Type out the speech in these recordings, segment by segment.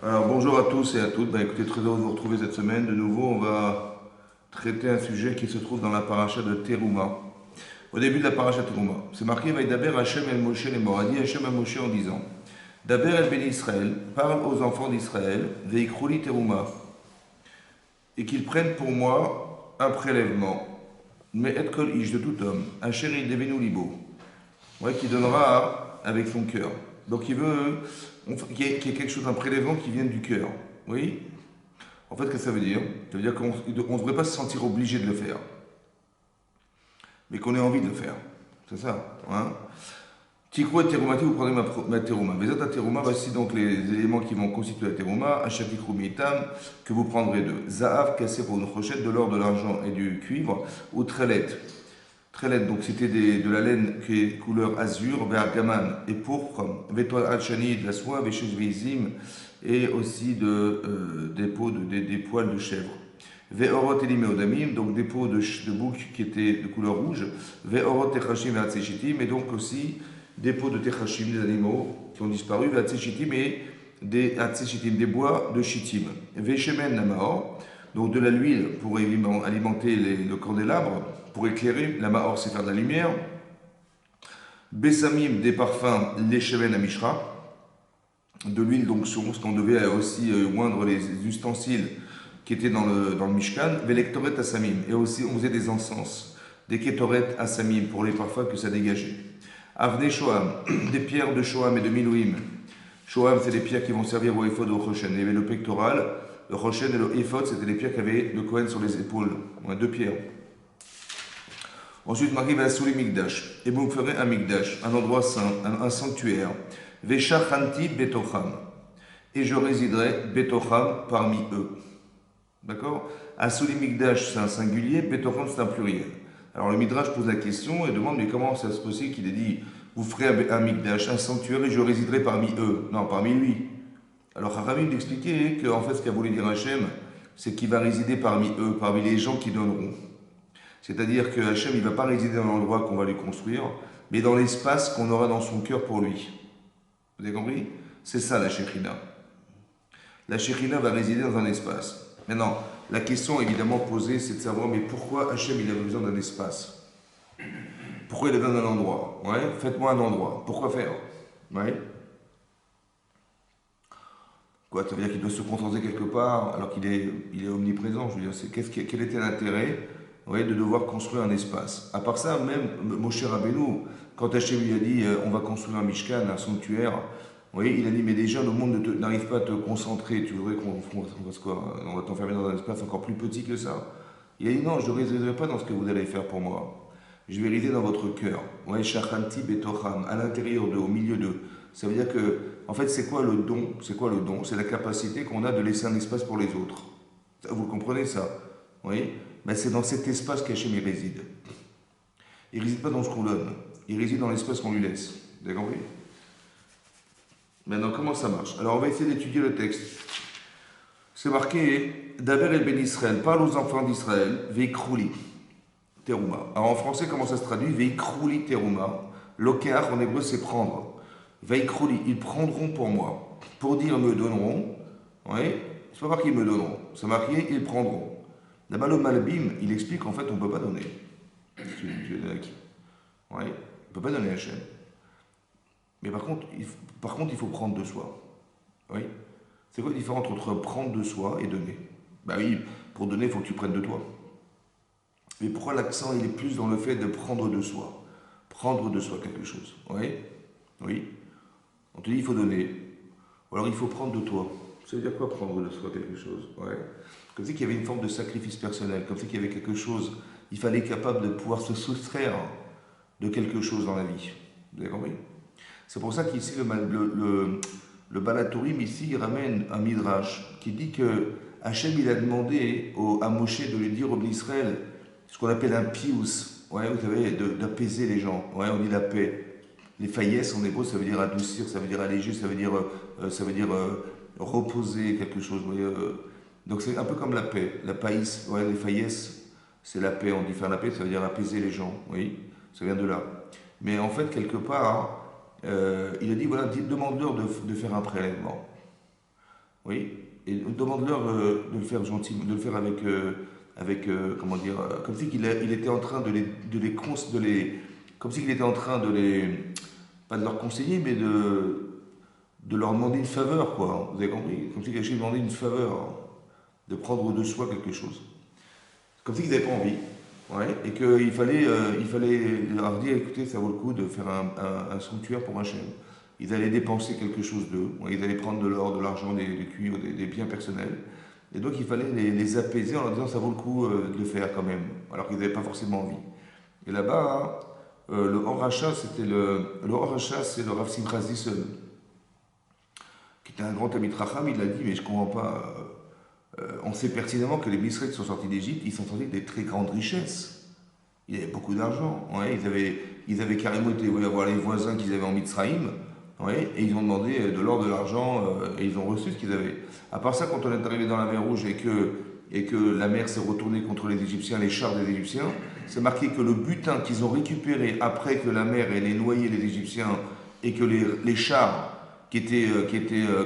Alors bonjour à tous et à toutes. Écoutez, très heureux de vous retrouver cette semaine. De nouveau, on va traiter un sujet qui se trouve dans la paracha de Teruma. Au début de la paracha Teruma, c'est marqué Vaïdaber Hachem el Moshe les morts. A dit Hachem à Moshe en disant Daber el Ben Israël, parle aux enfants d'Israël, Veikrouli Teruma, et qu'ils prennent pour moi un prélèvement, mais et kol ish de tout homme, Hachem devenu libo, ouais, qui donnera avec son cœur. Donc il veut qu'il y ait quelque chose, un prélèvement qui vienne du cœur. Oui. En fait, qu'est-ce que ça veut dire? Ça veut dire qu'on ne devrait pas se sentir obligé de le faire, mais qu'on ait envie de le faire. C'est ça. Hein. Tikro et terumati, vous prenez ma teruma. Vezat teruma, voici donc les éléments qui vont constituer la teruma. Achatikru mitam, que vous prendrez de Zahav, cassé pour une rochette, de l'or, de l'argent et du cuivre, ou trelet. Trelet, donc c'était de la laine qui est couleur azur, bergaman et pourpre, vétoile alchani, de la soie, véchezvizim, et aussi des poils de chèvre. Ve'orot elimeodamim, donc des peaux de bouc qui étaient de couleur rouge. Ve'orot techachim ve'atsechitim, et donc aussi des peaux de techachim, des animaux qui ont disparu, ve'atsechitim, et des atsechitim, des bois de chitim. Ve'shemen namaor, donc de l'huile pour alimenter le candélabre, pour éclairer. La maor, c'est faire de la lumière. Bessamim, des parfums, les shemen amishra, de l'huile, donc ce qu'on devait aussi oindre les ustensiles qui étaient dans le Mishkan, Velektoret Asamim, et aussi on faisait des encens, des Ketoret Asamim pour les parfums que ça dégageait. Avne Shoam, des pierres de Shoam et de Milouim. Shoam, c'est des pierres qui vont servir au Ephod, au Rochen. Il y avait le pectoral, le Rochen et le Ephod, c'était les pierres qu'avait le Kohen sur les épaules. On a deux pierres. Ensuite, marqué Vassouli Mikdash, et vous me ferez un Mikdash, un endroit saint, un sanctuaire. Veshachanti Betocham, et je résiderai Betocham parmi eux. D'accord? Asuli Mikdash, c'est un singulier, Betocham, c'est un pluriel. Alors le Midrash pose la question et demande mais comment ça se possible qu'il ait dit vous ferez un Mikdash, un sanctuaire et je résiderai parmi eux? Non, parmi lui. Alors Haramim d'expliquer qu'en fait ce qu'a voulu dire Hachem, c'est qu'il va résider parmi eux, parmi les gens qui donneront. C'est-à-dire que Hachem, il ne va pas résider dans l'endroit qu'on va lui construire, mais dans l'espace qu'on aura dans son cœur pour lui. Vous avez compris? C'est ça la Shekhina. La Shekhina va résider dans un espace. Maintenant, la question évidemment posée, c'est de savoir, mais pourquoi Hachem il a besoin d'un espace? Pourquoi il a besoin d'un endroit? Ouais, faites-moi un endroit. Pourquoi faire? Ouais. Quoi, ça veut dire qu'il doit se concentrer quelque part alors qu'il est omniprésent. Je veux dire, quel était l'intérêt, ouais, de devoir construire un espace? À part ça, même Moshe Rabbeinu, quand Hachem lui a dit on va construire un Mishkan, un sanctuaire, oui, il a dit, mais déjà, le monde n'arrive pas à te concentrer. Tu voudrais qu'on fasse quoi? On va t'enfermer dans un espace encore plus petit que ça. Il a dit, non, je ne résiderai pas dans ce que vous allez faire pour moi. Je vais résider dans votre cœur. Ouais, Shachanti Betocham, à l'intérieur d'eux, au milieu d'eux. Ça veut dire que, en fait, c'est quoi le don? C'est quoi le don? C'est la capacité qu'on a de laisser un espace pour les autres. Vous comprenez ça? Oui? Ben, c'est dans cet espace qu'Hachem réside. Il ne réside pas dans ce qu'on donne. Il réside dans l'espace qu'on lui laisse. Vous avez compris? Maintenant, comment ça marche? Alors, on va essayer d'étudier le texte. C'est marqué Daber el Ben Israël, parle aux enfants d'Israël, Veikrouli Teruma. Alors, en français, comment ça se traduit? Veikrouli Teruma. Lokeach, en hébreu, c'est prendre. Veikrouli, ils prendront pour moi. Pour dire, me donneront. Oui, c'est pas marqué, me donneront. C'est marqué, ils prendront. Là-bas, le Malbim, il explique qu'en fait, on ne peut pas donner. Oui, on ne peut pas donner à Hachem. Mais par contre, il faut prendre de soi. Oui. C'est quoi la différence entre prendre de soi et donner? Ben oui, pour donner, il faut que tu prennes de toi. Mais pourquoi l'accent, il est plus dans le fait de prendre de soi? Prendre de soi quelque chose. Oui. Oui. On te dit, il faut donner. Ou alors, il faut prendre de toi. Ça veut dire quoi, prendre de soi quelque chose? Ouais. Comme si qu'il y avait une forme de sacrifice personnel. Comme si qu'il y avait quelque chose. Il fallait être capable de pouvoir se soustraire de quelque chose dans la vie. Vous avez compris? C'est pour ça qu'ici, le Balatourim, ici, il ramène un midrash qui dit que Hachem, il a demandé à Moshe de lui dire au Israël ce qu'on appelle un pius, ouais, vous savez, d'apaiser les gens. Ouais, on dit la paix. Les faïesses en hébreu, ça veut dire adoucir, ça veut dire alléger, ça veut dire reposer quelque chose. Vous voyez, donc c'est un peu comme la paix. La païs, ouais, les faïesses, c'est la paix. On dit faire la paix, ça veut dire apaiser les gens. Oui, ça vient de là. Mais en fait, quelque part, il a dit, voilà, demande-leur de faire un prélèvement. Oui, et demande-leur de le faire gentiment, de le faire comment dire, comme si il était en train comme si il était en train pas de leur conseiller, mais de leur demander une faveur, quoi. Vous avez compris? Comme si Hachem demandait une faveur, de prendre de soi quelque chose. Comme s'ils n'avaient pas envie. Ouais, et il fallait leur dire, écoutez, ça vaut le coup de faire un sanctuaire pour Hachem. Ils allaient dépenser quelque chose d'eux, ouais, ils allaient prendre de l'or, de l'argent, des cuivres, des biens personnels. Et donc il fallait les apaiser en leur disant ça vaut le coup de le faire quand même, alors qu'ils n'avaient pas forcément envie. Et là-bas, le Horacha, le Horacha, c'est le Rav Simcha Zissel, qui était un grand Talmid Racham. Il a dit, mais je ne comprends pas. On sait pertinemment que les Israéliens qui sont sortis d'Égypte, ils sont sortis avec des très grandes richesses. Il y avait beaucoup d'argent. Ouais, ils avaient carrément été voir les voisins qu'ils avaient en Mitzraïm. Ouais, et ils ont demandé de l'or, de l'argent, et ils ont reçu ce qu'ils avaient. À part ça, quand on est arrivé dans la mer Rouge et que la mer s'est retournée contre les Égyptiens, les chars des Égyptiens, c'est marqué que le butin qu'ils ont récupéré après que la mer ait noyé les Égyptiens et que les chars qui étaient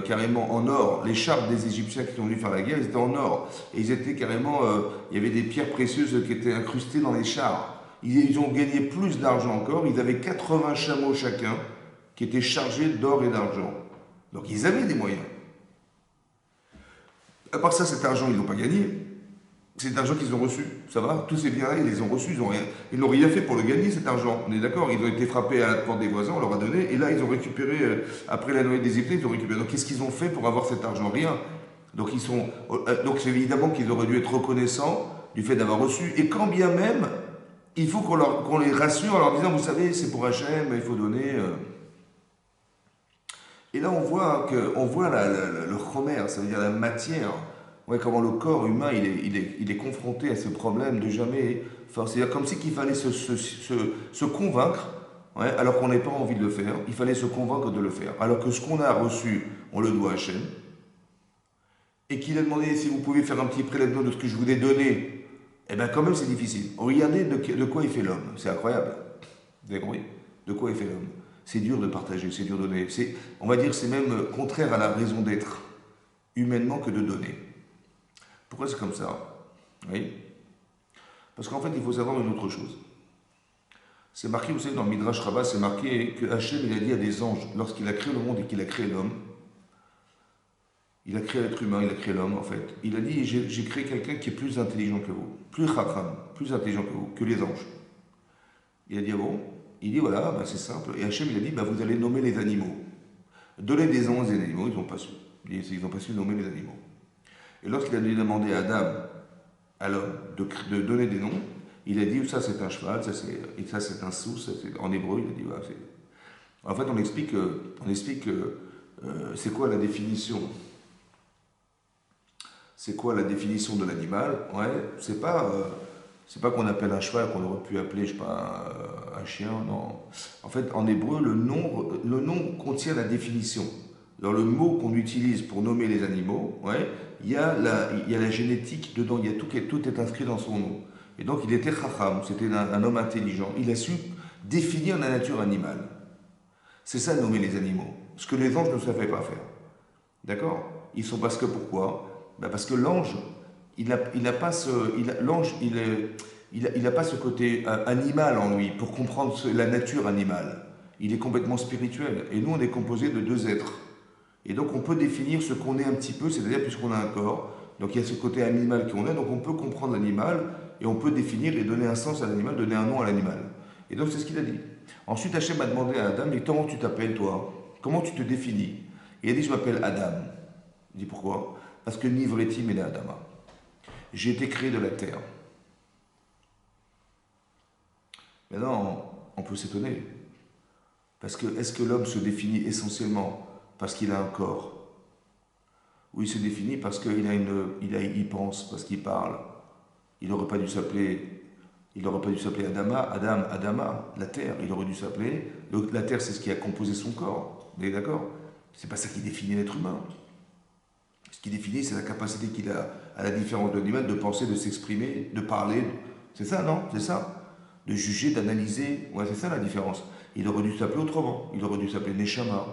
carrément en or. Les chars des Égyptiens qui sont venus faire la guerre, ils étaient en or. Et ils étaient carrément, il y avait des pierres précieuses qui étaient incrustées dans les chars. Ils ont gagné plus d'argent encore. Ils avaient 80 chameaux chacun qui étaient chargés d'or et d'argent. Donc ils avaient des moyens. À part ça, cet argent, ils n'ont pas gagné. C'est l'argent qu'ils ont reçu, ça va? Tous ces biens-là, ils les ont reçus, ils n'ont rien fait pour le gagner, cet argent. On est d'accord? Ils ont été frappés à la porte des voisins, on leur a donné, et là, ils ont récupéré, après la noyade des Égyptiens, ils ont récupéré. Donc, qu'est-ce qu'ils ont fait pour avoir cet argent? Rien. Donc, donc c'est évidemment qu'ils auraient dû être reconnaissants du fait d'avoir reçu, et quand bien même, il faut qu'on les rassure en leur disant, vous savez, c'est pour Hachem, il faut donner. Et là, on voit le chomer, ça veut dire la matière. Ouais, comment le corps humain il est confronté à ce problème de jamais. Enfin, c'est comme si qu'il fallait se convaincre, ouais, alors qu'on n'ait pas envie de le faire. Il fallait se convaincre de le faire. Alors que ce qu'on a reçu, on le doit à Hachem. Et qu'il a demandé si vous pouvez faire un petit prélèvement de ce que je vous ai donné. Eh bien, quand même, c'est difficile. Regardez de quoi il fait l'homme. C'est incroyable. Vous avez compris? De quoi il fait l'homme? C'est dur de partager, c'est dur de donner. On va dire c'est même contraire à la raison d'être, humainement, que de donner. Pourquoi c'est comme ça? Oui. Parce qu'en fait, il faut savoir une autre chose. C'est marqué, vous savez, dans le Midrash Rabbah, c'est marqué que Hachem, il a dit à des anges, lorsqu'il a créé le monde et qu'il a créé l'homme, il a créé l'être humain, il a créé l'homme, en fait. Il a dit, j'ai créé quelqu'un qui est plus intelligent que vous, plus chacham, plus intelligent que vous, que les anges. Il a dit, ah bon? Il dit, voilà, ben c'est simple. Et Hachem, il a dit, ben vous allez nommer les animaux. Donner des noms aux animaux, ils n'ont pas su. Ils n'ont pas su nommer les animaux. Et lorsqu'il a demandé à Adam, à l'homme, de donner des noms, il a dit ça c'est un cheval, ça c'est un sou, en hébreu il a dit voilà, en fait on explique c'est quoi la définition. C'est quoi la définition de l'animal? Ouais, c'est pas qu'on appelle un cheval qu'on aurait pu appeler, je sais pas, un chien, non. En fait, en hébreu, le nom contient la définition. Dans le mot qu'on utilise pour nommer les animaux, ouais, il y a la génétique dedans, tout est inscrit dans son nom. Et donc il était chacham, c'était un homme intelligent. Il a su définir la nature animale. C'est ça nommer les animaux. Ce que les anges ne savaient pas faire. D'accord? Ils sont parce que pourquoi? Ben parce que l'ange, il a pas ce côté animal en lui pour comprendre la nature animale. Il est complètement spirituel. Et nous, on est composé de deux êtres. Et donc, on peut définir ce qu'on est un petit peu, c'est-à-dire puisqu'on a un corps. Donc, il y a ce côté animal qu'on a. Donc, on peut comprendre l'animal et on peut définir et donner un sens à l'animal, donner un nom à l'animal. Et donc, c'est ce qu'il a dit. Ensuite, Hachem a demandé à Adam, mais comment tu t'appelles, toi? Comment tu te définis? Il a dit, je m'appelle Adam. Il dit, pourquoi? Parce que Nivretim et Adama. J'ai été créé de la terre. Maintenant, on peut s'étonner. Parce que, est-ce que l'homme se définit essentiellement parce qu'il a un corps? Ou il se définit parce qu'il pense, parce qu'il parle? Il n'aurait pas dû s'appeler Adama, Adama, la terre. Il aurait dû s'appeler. La terre, c'est ce qui a composé son corps. Vous êtes d'accord? C'est pas ça qui définit l'être humain. Ce qui définit, c'est la capacité qu'il a, à la différence de l'animal, de penser, de s'exprimer, de parler. C'est ça, non? C'est ça? De juger, d'analyser. Ouais, c'est ça la différence. Il aurait dû s'appeler autrement. Il aurait dû s'appeler Neshama.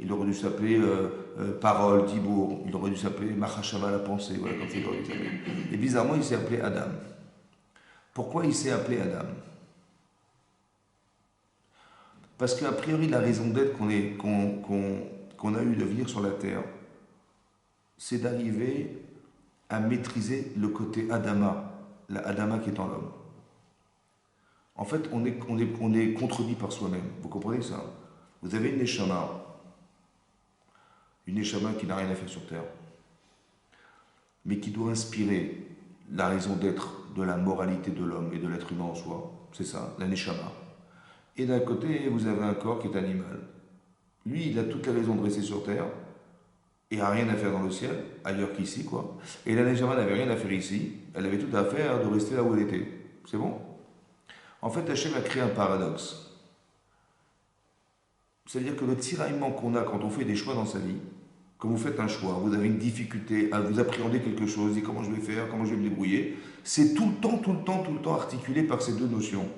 Il aurait dû s'appeler Parole, Dibour. Il aurait dû s'appeler Mahashava, la pensée. Voilà, comme ça, il aurait dû s'appeler. Et bizarrement, il s'est appelé Adam. Pourquoi il s'est appelé Adam? Parce qu'a priori, la raison d'être qu'on a eu de venir sur la terre, c'est d'arriver à maîtriser le côté Adama, la Adama qui est en l'homme. En fait, on est contredit par soi-même. Vous comprenez ça? Vous avez une Neshama qui n'a rien à faire sur terre, mais qui doit inspirer la raison d'être de la moralité de l'homme et de l'être humain en soi. C'est ça, la Neshama. Et d'un côté, vous avez un corps qui est animal. Lui, il a toutes les raisons de rester sur terre et a rien à faire dans le ciel, ailleurs qu'ici, quoi. Et la Neshama n'avait rien à faire ici, elle avait tout à faire de rester là où elle était. C'est bon? En fait, Hachem a créé un paradoxe. C'est-à-dire que le tiraillement qu'on a quand on fait des choix dans sa vie, quand vous faites un choix, vous avez une difficulté à vous appréhender quelque chose, et comment je vais faire, comment je vais me débrouiller, c'est tout le temps articulé par ces deux notions.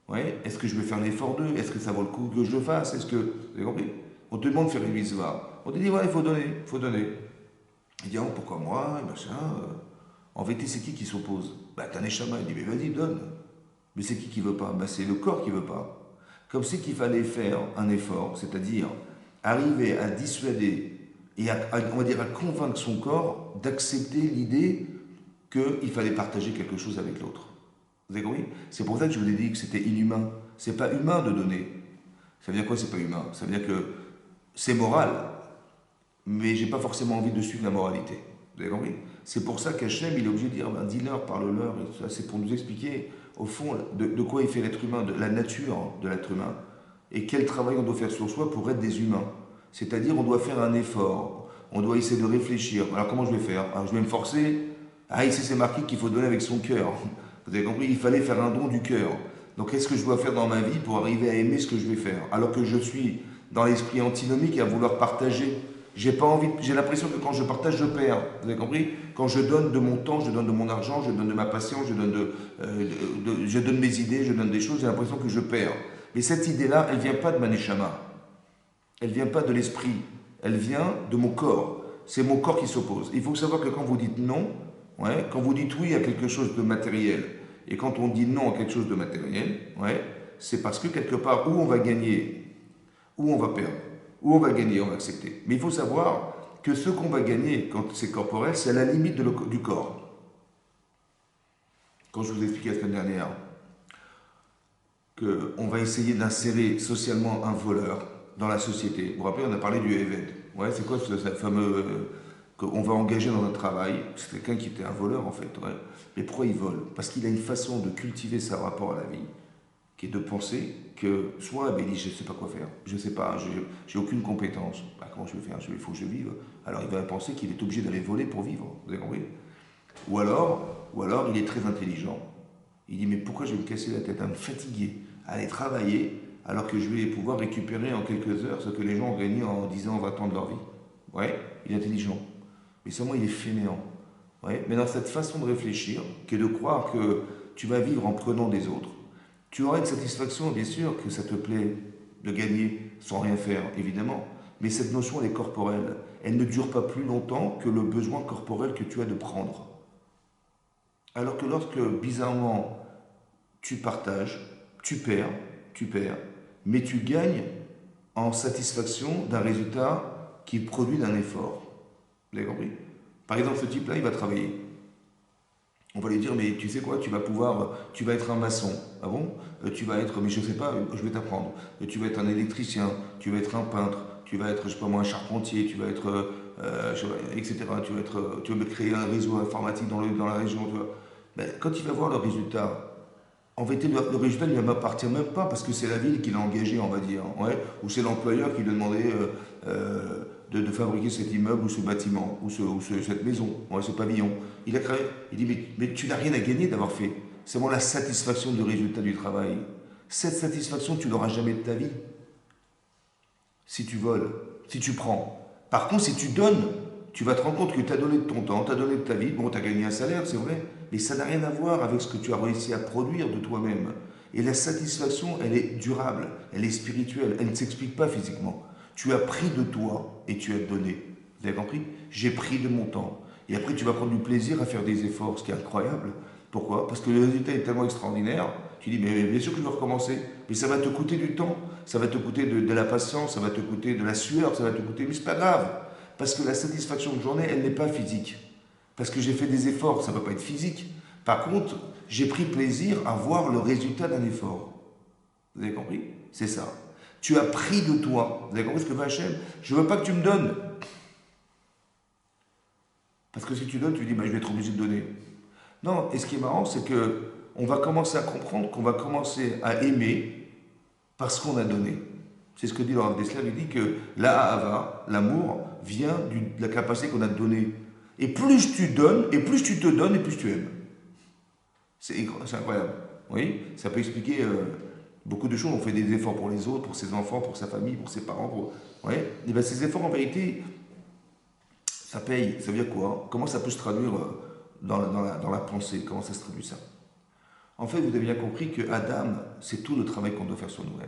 Ouais, est-ce que je vais faire un effort d'eux? Est-ce que ça vaut le coup que je le fasse? Est-ce que. Vous avez compris? On te demande de faire une mitzvah. On te dit, ouais, il faut donner, il faut donner. Il dit, oh, pourquoi moi? Et machin. En vérité, c'est qui s'oppose? Bah, t'as un neshama, il dit, mais vas-y, donne. Mais c'est qui veut pas? Bah, c'est le corps qui veut pas. Comme c'est qu'il fallait faire un effort, c'est-à-dire arriver à dissuader et on va dire, à convaincre son corps d'accepter l'idée qu'il fallait partager quelque chose avec l'autre. Vous avez compris? C'est pour ça que je vous ai dit que c'était inhumain. C'est pas humain de donner. Ça veut dire quoi, c'est pas humain? Ça veut dire que c'est moral, mais j'ai pas forcément envie de suivre la moralité. Vous avez compris? C'est pour ça qu'Hachem, il est obligé de dire, ben, dis-leur, parle-leur, et tout ça. C'est pour nous expliquer, au fond, de quoi il fait l'être humain, de la nature de l'être humain, et quel travail on doit faire sur soi pour être des humains. C'est-à-dire, on doit faire un effort, on doit essayer de réfléchir. Alors, comment je vais faire? Alors, je vais me forcer. Ah, ici, c'est marqué qu'il faut donner avec son cœur. Vous avez compris? Il fallait faire un don du cœur. Donc, qu'est-ce que je dois faire dans ma vie pour arriver à aimer ce que je vais faire? Alors que je suis dans l'esprit antinomique et à vouloir partager. J'ai pas envie, j'ai l'impression que quand je partage, je perds. Vous avez compris? Quand je donne de mon temps, je donne de mon argent, je donne de ma patience, je donne mes idées, je donne des choses, j'ai l'impression que je perds. Mais cette idée-là, elle vient pas de ma neshama. Elle vient pas de l'esprit. Elle vient de mon corps. C'est mon corps qui s'oppose. Il faut savoir que quand vous dites non, ouais, quand vous dites oui à quelque chose de matériel, et quand on dit non à quelque chose de matériel, ouais, c'est parce que quelque part, où on va gagner, où on va perdre. Où on va gagner, on va accepter. Mais il faut savoir que ce qu'on va gagner quand c'est corporel, c'est à la limite du corps. Quand je vous ai expliqué la semaine dernière qu'on va essayer d'insérer socialement un voleur dans la société. Vous vous rappelez, on a parlé du Eved. Ouais, c'est quoi ce fameux qu'on va engager dans un travail? C'est quelqu'un qui était un voleur en fait. Ouais. Mais pourquoi il vole? Parce qu'il a une façon de cultiver son rapport à la vie, qui est de penser que soit ben, il dit je ne sais pas quoi faire, je ne sais pas, j'ai aucune compétence. Bah, comment je vais faire? Il faut que je vive. Alors il va penser qu'il est obligé d'aller voler pour vivre. Vous avez compris? Ou alors il est très intelligent. Il dit mais pourquoi je vais me casser la tête à me fatiguer, à aller travailler, alors que je vais pouvoir récupérer en quelques heures ce que les gens ont gagné en 10 ans, 20 ans de leur vie. Ouais, il est intelligent. Mais seulement il est fainéant. Ouais, mais dans cette façon de réfléchir, qui est de croire que tu vas vivre en prenant des autres, tu auras une satisfaction, bien sûr, que ça te plaît de gagner sans rien faire, évidemment. Mais cette notion, elle est corporelle. Elle ne dure pas plus longtemps que le besoin corporel que tu as de prendre. Alors que lorsque, bizarrement, tu partages, tu perds, mais tu gagnes en satisfaction d'un résultat qui est produit d'un effort. Vous avez compris? Par exemple, ce type-là, il va travailler. On va lui dire, mais tu sais quoi, tu vas être un maçon. Ah bon? Tu vas être, mais je ne sais pas, je vais t'apprendre. Tu vas être un électricien, tu vas être un peintre, tu vas être, je sais pas moi, un charpentier, tu vas être, etc. Tu vas me créer un réseau informatique dans la région. Tu vois. Ben, quand il va voir le résultat, en vérité, le résultat ne lui appartient même pas parce que c'est la ville qui l'a engagé, on va dire. Ouais, ou c'est l'employeur qui lui a demandé de fabriquer cet immeuble ou ce bâtiment, ou cette maison, ouais, ce pavillon. Il a créé, il dit, mais tu n'as rien à gagner d'avoir fait. C'est vraiment la satisfaction du résultat du travail. Cette satisfaction, tu l'auras jamais de ta vie. Si tu voles, si tu prends. Par contre, si tu donnes, tu vas te rendre compte que tu as donné de ton temps, tu as donné de ta vie. Bon, tu as gagné un salaire, c'est vrai, mais ça n'a rien à voir avec ce que tu as réussi à produire de toi-même. Et la satisfaction, elle est durable, elle est spirituelle, elle ne s'explique pas physiquement. Tu as pris de toi et tu as donné. Vous avez compris? J'ai pris de mon temps. Et après, tu vas prendre du plaisir à faire des efforts, ce qui est incroyable. Pourquoi? Parce que le résultat est tellement extraordinaire. Tu dis, mais bien sûr que je vais recommencer. Mais ça va te coûter du temps, ça va te coûter de la patience, ça va te coûter de la sueur, ça va te coûter. Mais c'est pas grave. Parce que la satisfaction de journée, elle n'est pas physique. Parce que j'ai fait des efforts, ça ne va pas être physique. Par contre, j'ai pris plaisir à voir le résultat d'un effort. Vous avez compris? C'est ça. Tu as pris de toi. Vous avez compris ce que veut Hachem? Je ne veux pas que tu me donnes. Parce que si tu donnes, tu dis, bah, je vais être obligé de donner. Non, et ce qui est marrant, c'est que on va commencer à comprendre qu'on va commencer à aimer parce qu'on a donné. C'est ce que dit le Rav Dessler, il dit que la ahava, l'amour, vient de la capacité qu'on a de donner. Et plus tu donnes, et plus tu te donnes, et plus tu aimes. C'est incroyable. Oui, ça peut expliquer beaucoup de choses. On fait des efforts pour les autres, pour ses enfants, pour sa famille, pour ses parents. Ouais. Et bien ces efforts, en vérité, ça paye. Ça veut dire quoi? Comment ça peut se traduire dans la pensée? Comment ça se traduit ça? En fait, vous avez bien compris que Adam, c'est tout le travail qu'on doit faire sur nous-mêmes.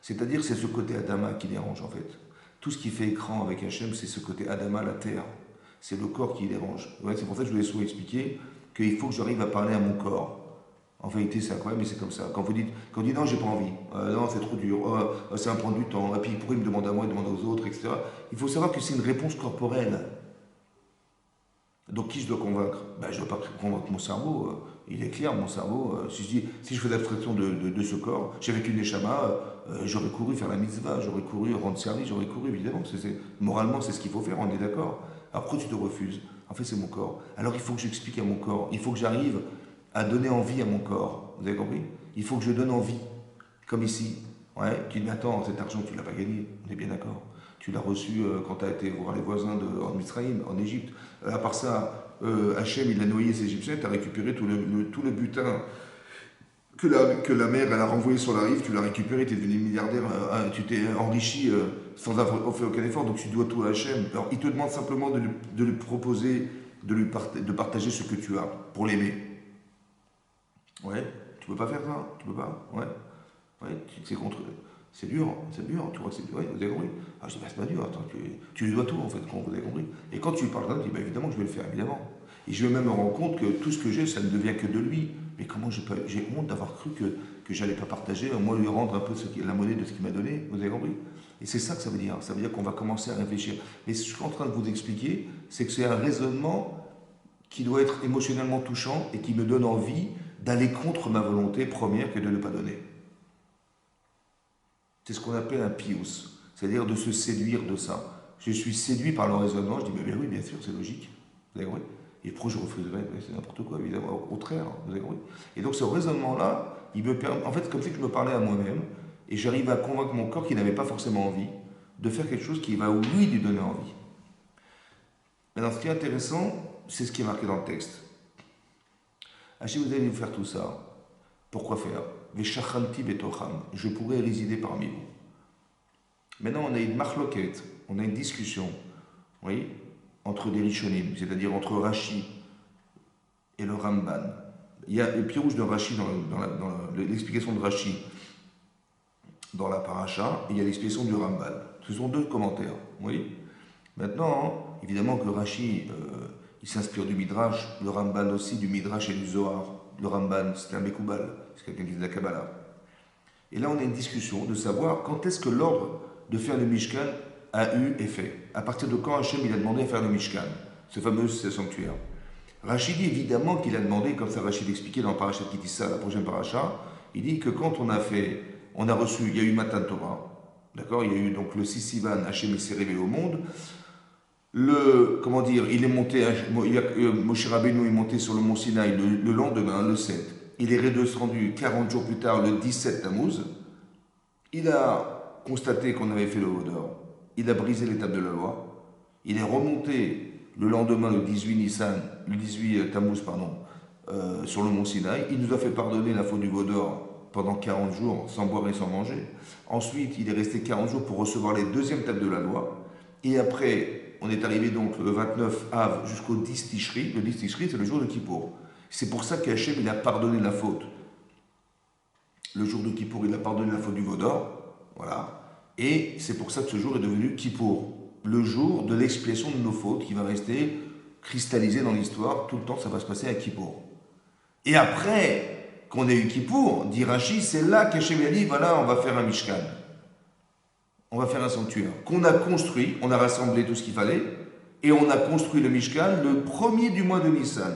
C'est-à-dire, c'est ce côté Adama qui dérange, en fait. Tout ce qui fait écran avec Hachem, c'est ce côté Adama, la terre. C'est le corps qui dérange. Ouais, c'est pour ça que je vous ai souvent expliqué qu'il faut que j'arrive à parler à mon corps. En vérité, c'est incroyable, mais c'est comme ça. Quand vous dites non, j'ai pas envie, non, c'est trop dur, ça va prendre du temps, et puis pourquoi il me demande à moi, il demande aux autres, etc. Il faut savoir que c'est une réponse corporelle. Donc qui je dois convaincre? Ben, je ne dois pas convaincre mon cerveau. Il est clair, mon cerveau. Si je fais l'abstraction de ce corps, j'avais qu'une échama, j'aurais couru faire la mitzvah, j'aurais couru rendre service, j'aurais couru évidemment. Moralement, c'est ce qu'il faut faire, on est d'accord. Alors pourquoi tu te refuses? En fait, c'est mon corps. Alors il faut que j'explique à mon corps. Il faut que j'arrive à donner envie à mon corps. Vous avez compris? Il faut que je donne envie. Comme ici. Ouais, tu dis, mais attends, cet argent, tu ne l'as pas gagné. On est bien d'accord. Tu l'as reçu quand tu as été voir les voisins en Israël, en Égypte. À part ça, Hachem, il a noyé les Égyptiens, tu as récupéré tout le butin que la mer, elle a renvoyé sur la rive, tu l'as récupéré, tu es devenu milliardaire, tu t'es enrichi sans avoir fait aucun effort, donc tu dois tout à Hachem. Alors, il te demande simplement de lui proposer, de partager ce que tu as, pour l'aimer. Ouais, tu peux pas faire ça, tu peux pas, ouais. Ouais, c'est contre. C'est dur, tu vois que c'est dur, ouais, vous avez compris? Ah, je dis, bah, c'est pas dur, attends, tu lui dois tout en fait, vous avez compris? Et quand tu lui parles d'un, tu dis, bah, évidemment que je vais le faire, évidemment. Et je vais même me rendre compte que tout ce que j'ai, ça ne devient que de lui. Mais comment j'ai honte d'avoir cru que j'allais pas partager, moi lui rendre un peu la monnaie de ce qu'il m'a donné, vous avez compris? Et c'est ça que ça veut dire. Ça veut dire qu'on va commencer à réfléchir. Mais ce que je suis en train de vous expliquer, c'est que c'est un raisonnement qui doit être émotionnellement touchant et qui me donne envie d'aller contre ma volonté première que de ne pas donner. C'est ce qu'on appelle un pious, c'est-à-dire de se séduire de ça. Je suis séduit par le raisonnement, je dis, mais bien oui, bien sûr, c'est logique. Vous avez compris? Et pourquoi je refuserais? C'est n'importe quoi, évidemment, au contraire, vous avez compris? Et donc ce raisonnement-là, il me permet, en fait, c'est comme si je me parlais à moi-même, et j'arrive à convaincre mon corps qui n'avait pas forcément envie de faire quelque chose qui va, oui, lui donner envie. Maintenant, ce qui est intéressant, c'est ce qui est marqué dans le texte. Hachem, vous allez nous faire tout ça. Pourquoi faire? Je pourrais résider parmi vous. Maintenant, on a une marloquette, on a une discussion, oui, entre des rishonim, c'est-à-dire entre Rashi et le Ramban. Il y a le pirouge de Rashi dans l'explication de Rashi dans la paracha, et il y a l'explication du Ramban. Ce sont deux commentaires, oui. Maintenant, évidemment que Rashi, il s'inspire du Midrash, le Ramban aussi du Midrash et du Zohar. Le Ramban, c'est un Mekoubal, c'est quelqu'un qui fait de la Kabbalah. Et là, on a une discussion de savoir quand est-ce que l'ordre de faire le Mishkan a eu effet. À partir de quand Hachem il a demandé à faire le Mishkan, ce fameux sanctuaire. Rachid dit évidemment qu'il a demandé, comme ça Rachid expliquait dans Parashat Kitissa, la prochaine paracha, il dit que quand on a reçu, il y a eu Matan Torah, d'accord, il y a eu donc le 6 Sivan, Hachem s'est révélé au monde. Il est monté, Moshe Rabbeinu est monté sur le mont Sinaï le lendemain, le 7. Il est redescendu 40 jours plus tard, le 17 Tammuz. Il a constaté qu'on avait fait le Vaudor. Il a brisé l'étape de la loi. Il est remonté le lendemain, le 18 Tammuz, sur le mont Sinaï. Il nous a fait pardonner la faute du Vaudor pendant 40 jours, sans boire et sans manger. Ensuite, il est resté 40 jours pour recevoir les deuxièmes tables de la loi. Et après, on est arrivé donc le 29 Av jusqu'au 10 Tishri. Le 10 Tishri, c'est le jour de Kippour. C'est pour ça qu'Hachem, il a pardonné la faute. Le jour de Kippour, il a pardonné la faute du Vaudor. Voilà. Et c'est pour ça que ce jour est devenu Kippour, le jour de l'expiation de nos fautes, qui va rester cristallisé dans l'histoire. Tout le temps, ça va se passer à Kippour. Et après qu'on ait eu Kippour, dit Rashi, c'est là qu'Hachem a dit, voilà, on va faire un Mishkan. On va faire un sanctuaire. Qu'on a construit, on a rassemblé tout ce qu'il fallait, et on a construit le Mishkan le premier du mois de Nissan.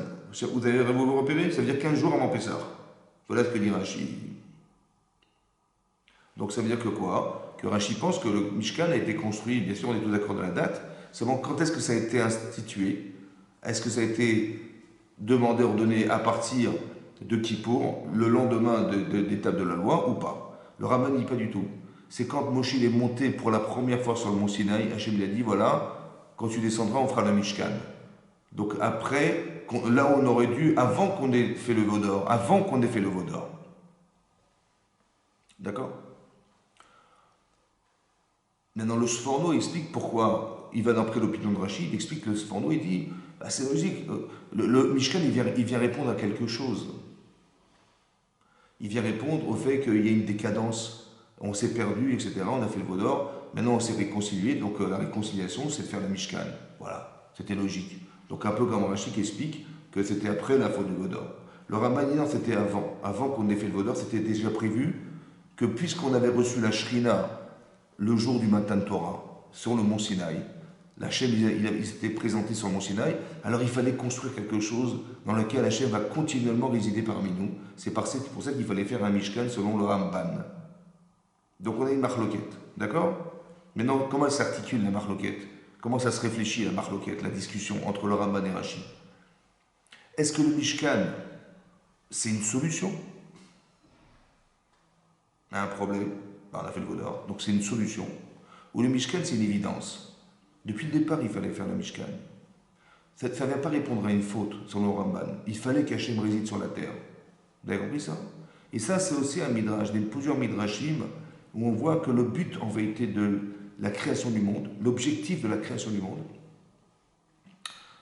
Vous avez vous repéré? Ça veut dire 15 jours avant Pessah. Voilà ce que dit Rashi. Donc ça veut dire que quoi? Que Rashi pense que le Mishkan a été construit, bien sûr on est tous d'accord de la date, seulement quand est-ce que ça a été institué? Est-ce que ça a été demandé, ordonné à partir de Kippour, le lendemain d'étape de la loi ou pas? Le Rambam ne dit pas du tout. C'est quand Moshe est monté pour la première fois sur le mont Sinaï, Hachem lui a dit voilà, quand tu descendras on fera le Mishkan. Donc après, là où on aurait dû, avant qu'on ait fait le Vaudor, D'accord? Maintenant, le Sforno explique pourquoi il va d'après l'opinion de Rachid, il explique que le Sforno, il dit bah, c'est logique, le Mishkan, il vient répondre à quelque chose. Il vient répondre au fait qu'il y a une décadence, on s'est perdu, etc. On a fait le Vaudor, maintenant on s'est réconcilié, donc la réconciliation, c'est de faire la Mishkan. Voilà, c'était logique. Donc un peu comme Rachid explique que c'était après la faute du Vaudor. Le Rambam dit non, c'était avant. Avant qu'on ait fait le Vaudor, c'était déjà prévu que puisqu'on avait reçu la Shrina le jour du matin de Torah, sur le mont Sinaï, l'Hachem il s'était présenté sur le mont Sinaï, alors il fallait construire quelque chose dans lequel Hachem va continuellement résider parmi nous. C'est pour ça qu'il fallait faire un Mishkan selon le Ramban. Donc on a une marloquette, d'accord? Maintenant, comment elle s'articule la marloquette? Comment ça se réfléchit la marloquette, la discussion entre le Ramban et Rashi? Est-ce que le Mishkan, c'est une solution à un problème? On a fait le Vaudor, donc c'est une solution. Ou le Mishkan, c'est une évidence. Depuis le départ, il fallait faire le Mishkan. Ça ne vient pas répondre à une faute sur le Ramban. Il fallait qu'Hachem réside sur la terre. Vous avez compris ça? Et ça, c'est aussi un midrash, plusieurs midrashim, où on voit que le but, en vérité, de la création du monde, l'objectif de la création du monde,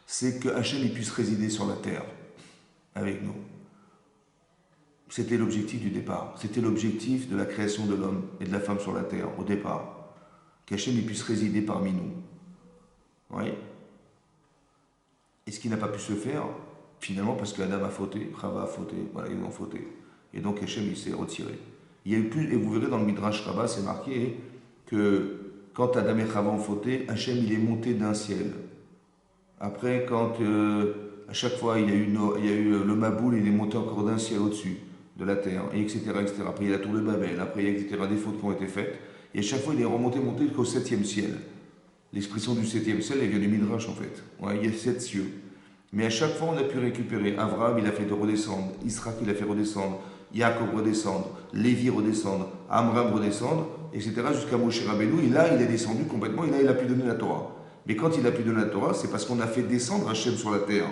c'est que Hachem puisse résider sur la terre avec nous. C'était l'objectif du départ. C'était l'objectif de la création de l'homme et de la femme sur la terre, au départ. Qu'Hachem puisse résider parmi nous. Oui. Et ce qui n'a pas pu se faire, finalement, parce qu'Adam a fauté, Chava a fauté, voilà, ils ont fauté. Et donc Hachem, il s'est retiré. Il y a eu plus, et vous verrez dans le Midrash Rabbah, c'est marqué que quand Adam et Chava ont fauté, Hachem, il est monté d'un ciel. Après, quand à chaque fois il y a eu le Maboul, il est monté encore d'un ciel au-dessus de la terre, et etc., etc. Après, il y a la tour de Babel, après, il y a etc., des fautes qui ont été faites. Et à chaque fois, il est monté jusqu'au 7e ciel. L'expression du 7e ciel, elle vient du Midrash, en fait. Ouais, il y a 7 cieux. Mais à chaque fois, on a pu récupérer. Abraham, il a fait de redescendre. Israël, il a fait redescendre. Jacob redescendre. Lévi redescendre. Amram redescendre, etc., jusqu'à Moshe Rabbeinu. Et là, il est descendu complètement, et là, il a pu donner la Torah. Mais quand il a pu donner la Torah, c'est parce qu'on a fait descendre Hachem sur la terre.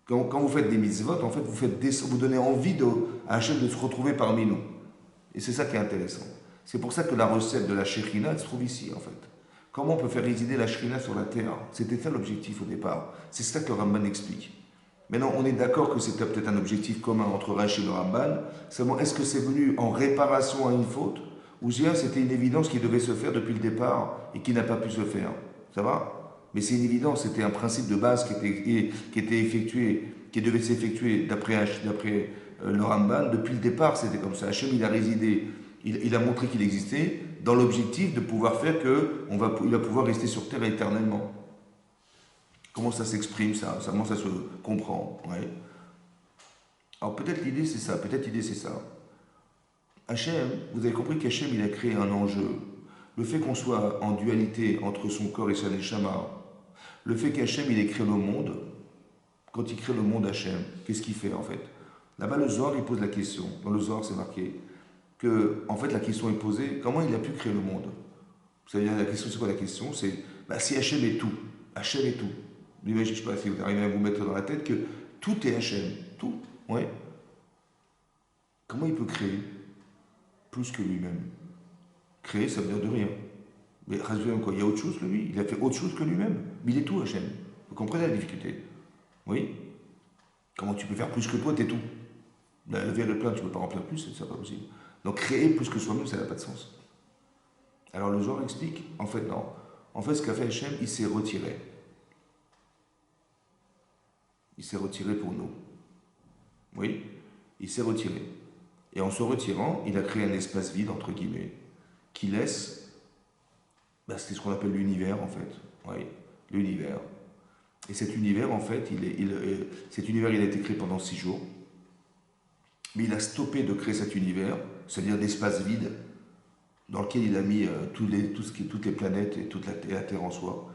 Quand vous faites des mitzvot, en fait, vous donnez envie à Hachem de se retrouver parmi nous. Et c'est ça qui est intéressant. C'est pour ça que la recette de la Shekhinah se trouve ici, en fait. Comment on peut faire résider la Shekhinah sur la terre? C'était ça l'objectif au départ. C'est ça que le Ramban explique. Maintenant, on est d'accord que c'était peut-être un objectif commun entre Rashi et le Ramban. Seulement, est-ce que c'est venu en réparation à une faute? Ou bien c'était une évidence qui devait se faire depuis le départ et qui n'a pas pu se faire? Ça va? Mais c'est une évidence, c'était un principe de base qui était effectué, qui devait s'effectuer d'après le Ramban. Depuis le départ, c'était comme ça. Hachem, il a résidé, il a montré qu'il existait dans l'objectif de pouvoir faire qu'il va pouvoir rester sur terre éternellement. Comment ça s'exprime, ça? Comment ça se comprend? Ouais. Alors peut-être l'idée c'est ça, Hachem, vous avez compris qu'Hachem, il a créé un enjeu. Le fait qu'on soit en dualité entre son corps et sa neshama, le fait qu'Hachem, il ait créé le monde, quand il crée le monde Hachem, qu'est-ce qu'il fait en fait? Là-bas, le Zohar, il pose la question. Dans le Zohar, c'est marqué que, en fait, la question est posée, comment il a pu créer le monde? Vous savez, la question, c'est quoi la question? C'est, si Hachem est tout, Hachem est tout. Je ne sais pas si vous arrivez à vous mettre dans la tête que tout est Hachem, tout, ouais. Comment il peut créer plus que lui-même? Créer, ça veut dire de rien. Mais quoi, il y a autre chose que lui. Il a fait autre chose que lui-même. Mais il est tout, Hachem. Vous comprenez la difficulté? Oui. Comment tu peux faire plus que toi, t'es tout? Le verre est plein, tu ne peux pas remplir plus, c'est pas possible. Donc créer plus que soi-même, ça n'a pas de sens. Alors le Zohar explique, en fait non. En fait, ce qu'a fait Hachem, il s'est retiré. Il s'est retiré pour nous. Oui, il s'est retiré. Et en se retirant, il a créé un espace vide, entre guillemets, qui laisse, c'est ce qu'on appelle l'univers, en fait. Oui, l'univers. Et cet univers, en fait, cet univers, il a été créé pendant 6 jours. Mais il a stoppé de créer cet univers, c'est-à-dire l'espace vide, dans lequel il a mis toutes les planètes et toute la Terre en soi.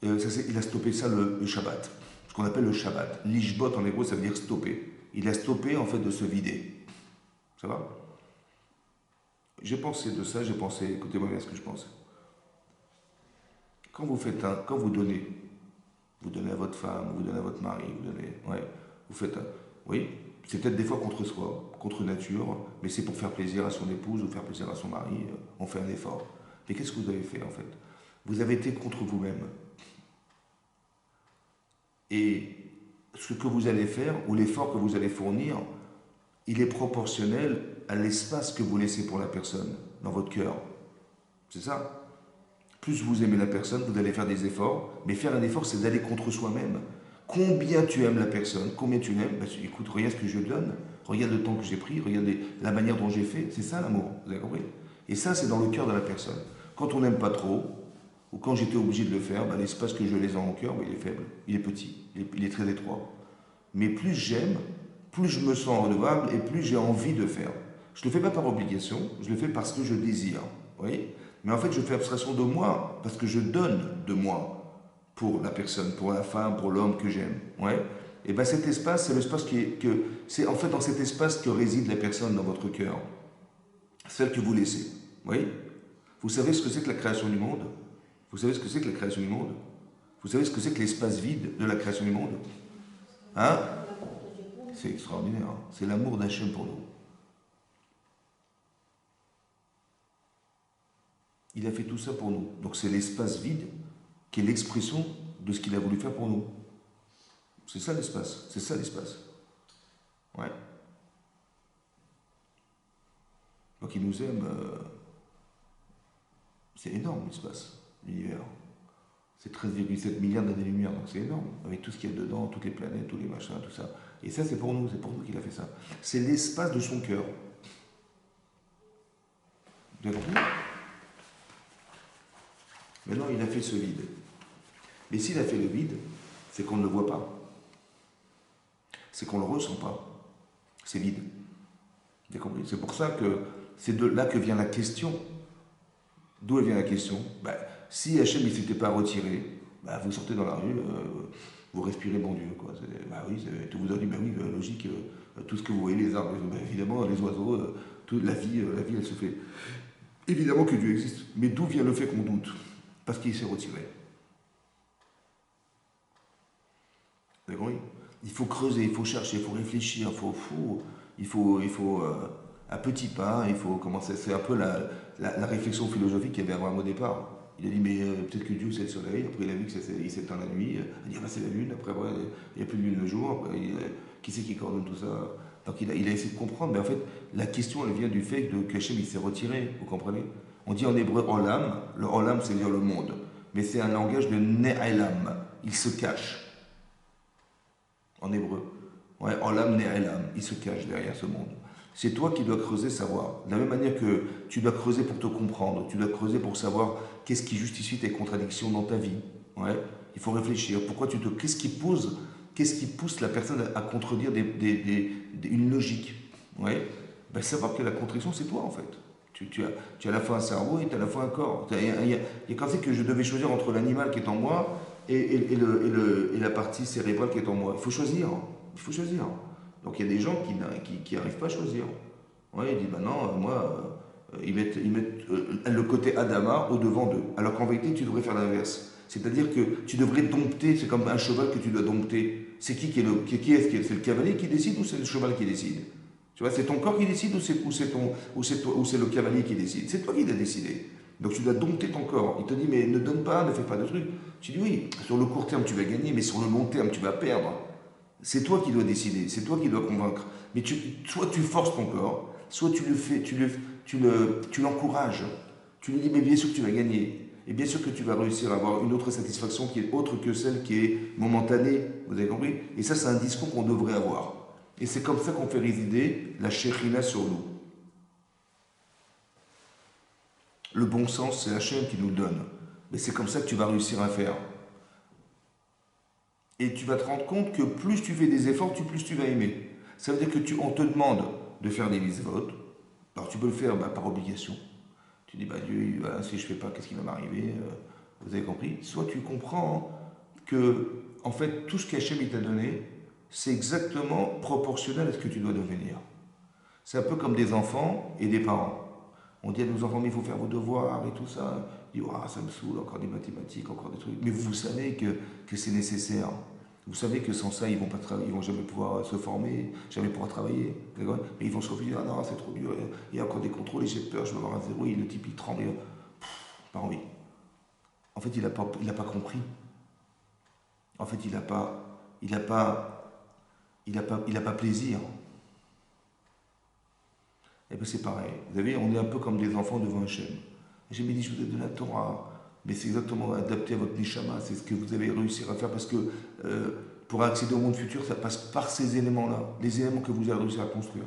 Il a stoppé ça le Shabbat, ce qu'on appelle le Shabbat. L'Ishbot en hébreu, ça veut dire stopper. Il a stoppé en fait de se vider. Ça va? J'ai pensé de ça, écoutez-moi bien ce que je pense. Quand vous donnez à votre femme, vous donnez à votre mari, vous faites oui, c'est peut-être des fois contre soi, contre nature, mais c'est pour faire plaisir à son épouse ou faire plaisir à son mari, on fait un effort. Mais qu'est-ce que vous avez fait en fait? Vous avez été contre vous-même. Et ce que vous allez faire, ou l'effort que vous allez fournir, il est proportionnel à l'espace que vous laissez pour la personne, dans votre cœur. C'est ça? Plus vous aimez la personne, vous allez faire des efforts, mais faire un effort, c'est d'aller contre soi-même. Combien tu aimes la personne, combien tu l'aimes, écoute, regarde ce que je donne, regarde le temps que j'ai pris, regarde la manière dont j'ai fait, c'est ça l'amour, vous avez compris? Et ça, c'est dans le cœur de la personne. Quand on n'aime pas trop, ou quand j'étais obligé de le faire, l'espace que je laisse dans mon cœur, il est faible, il est petit, il est très étroit. Mais plus j'aime, plus je me sens redevable et plus j'ai envie de faire. Je ne le fais pas par obligation, je le fais parce que je désire. Vous voyez? Mais en fait, je fais abstraction de moi parce que je donne de moi pour la personne, pour la femme, pour l'homme que j'aime. Ouais? Et cet espace, c'est l'espace c'est en fait dans cet espace que réside la personne dans votre cœur. Celle que vous laissez. Oui? Vous savez ce que c'est que la création du monde? Vous savez ce que c'est que la création du monde? Vous savez ce que c'est que l'espace vide de la création du monde? Hein? C'est extraordinaire. Hein? C'est l'amour d'Hachem pour nous. Il a fait tout ça pour nous. Donc c'est l'espace vide qui est l'expression de ce qu'il a voulu faire pour nous. C'est ça l'espace. C'est ça l'espace. Ouais. Donc il nous aime. C'est énorme l'espace, l'univers. C'est 13,7 milliards d'années-lumière, donc c'est énorme. Avec tout ce qu'il y a dedans, toutes les planètes, tous les machins, tout ça. Et ça, c'est pour nous qu'il a fait ça. C'est l'espace de son cœur. Vous avez compris? Maintenant, il a fait ce vide. Mais s'il a fait le vide, c'est qu'on ne le voit pas. C'est qu'on ne le ressent pas. C'est vide. Vous avez compris? C'est pour ça que c'est de là que vient la question. D'où vient la question? Si Hachem ne s'était pas retiré, vous sortez dans la rue, vous respirez bon Dieu. Quoi. Oui, tout vous a dit, oui, logique, tout ce que vous voyez, les arbres, évidemment, les oiseaux, toute la vie, elle se fait. Évidemment que Dieu existe. Mais d'où vient le fait qu'on doute? Parce qu'il s'est retiré. Vous avez compris? Il faut creuser, il faut chercher, il faut réfléchir, il faut à petits pas, il faut commencer. C'est un peu la réflexion philosophique qu'il y avait avant au départ. Il a dit, mais peut-être que Dieu c'est le soleil, après il a vu qu'il s'éteint la nuit, il a dit, c'est la lune, après il n'y a plus de lune le jour, qui c'est qui coordonne tout ça? Donc il a essayé de comprendre, mais en fait, la question elle vient du fait que Hachem il s'est retiré, vous comprenez? On dit en hébreu olam, le olam c'est dire le monde, mais c'est un langage de ne'elam, il se cache. En hébreu. Ouais, olam ne'elam, il se cache derrière ce monde. C'est toi qui dois creuser, savoir. De la même manière que tu dois creuser pour te comprendre, tu dois creuser pour savoir qu'est-ce qui justifie tes contradictions dans ta vie. Ouais, il faut réfléchir. Qu'est-ce qui pousse la personne à contredire une logique? Ouais, savoir que la contradiction, c'est toi en fait. Tu as à la fois un cerveau et tu as à la fois un corps. Il y a quand c'est que je devais choisir entre l'animal qui est en moi et la partie cérébrale qui est en moi. Il faut choisir. Il faut choisir. Donc il y a des gens qui n'arrivent pas à choisir. Ouais, ils disent, non, moi, ils mettent le côté Adama au-devant d'eux. Alors qu'en vérité, tu devrais faire l'inverse. C'est-à-dire que tu devrais dompter, c'est comme un cheval que tu dois dompter. C'est qui est c'est le cavalier qui décide ou c'est le cheval qui décide? Tu vois, c'est ton corps qui décide ou c'est le cavalier qui décide? C'est toi qui l'as décidé. Donc tu dois dompter ton corps. Il te dit, mais ne donne pas, ne fais pas de trucs. Tu dis, oui, sur le court terme, tu vas gagner, mais sur le long terme, tu vas perdre. C'est toi qui dois décider, c'est toi qui dois convaincre. Mais soit tu forces ton corps, soit tu le fais, tu l'encourages. Tu lui dis, mais bien sûr que tu vas gagner. Et bien sûr que tu vas réussir à avoir une autre satisfaction qui est autre que celle qui est momentanée. Vous avez compris? Et ça, c'est un discours qu'on devrait avoir. Et c'est comme ça qu'on fait résider la Shekhina sur nous. Le bon sens, c'est Hachem qui nous le donne. Mais c'est comme ça que tu vas réussir à faire. Et tu vas te rendre compte que plus tu fais des efforts, plus tu vas aimer. Ça veut dire que on te demande de faire des mitzvot. Alors tu peux le faire par obligation. Tu dis, Dieu, voilà, si je ne fais pas, qu'est-ce qui va m'arriver? Vous avez compris? Soit tu comprends que, en fait, tout ce qu'Hachem t'a donné, c'est exactement proportionnel à ce que tu dois devenir. C'est un peu comme des enfants et des parents. On dit à nos enfants, mais il faut faire vos devoirs et tout ça. Ils disent, ça me saoule, encore des mathématiques, encore des trucs. Mais vous savez que c'est nécessaire. Vous savez que sans ça, ils vont pas travailler, ils vont jamais pouvoir se former, jamais pouvoir travailler. Mais ils vont se refuser, ah non, c'est trop dur, il y a encore des contrôles et j'ai peur, je vais avoir un zéro, et le type il tremble. Pas envie. En fait, il n'a pas compris. En fait, il n'a pas plaisir. Et bien c'est pareil. Vous savez, on est un peu comme des enfants devant Hachem. Hachem dit, je vous ai donné la Torah. Mais c'est exactement adapté à votre neshama. C'est ce que vous avez réussi à faire parce que pour accéder au monde futur, ça passe par ces éléments-là. Les éléments que vous avez réussi à construire.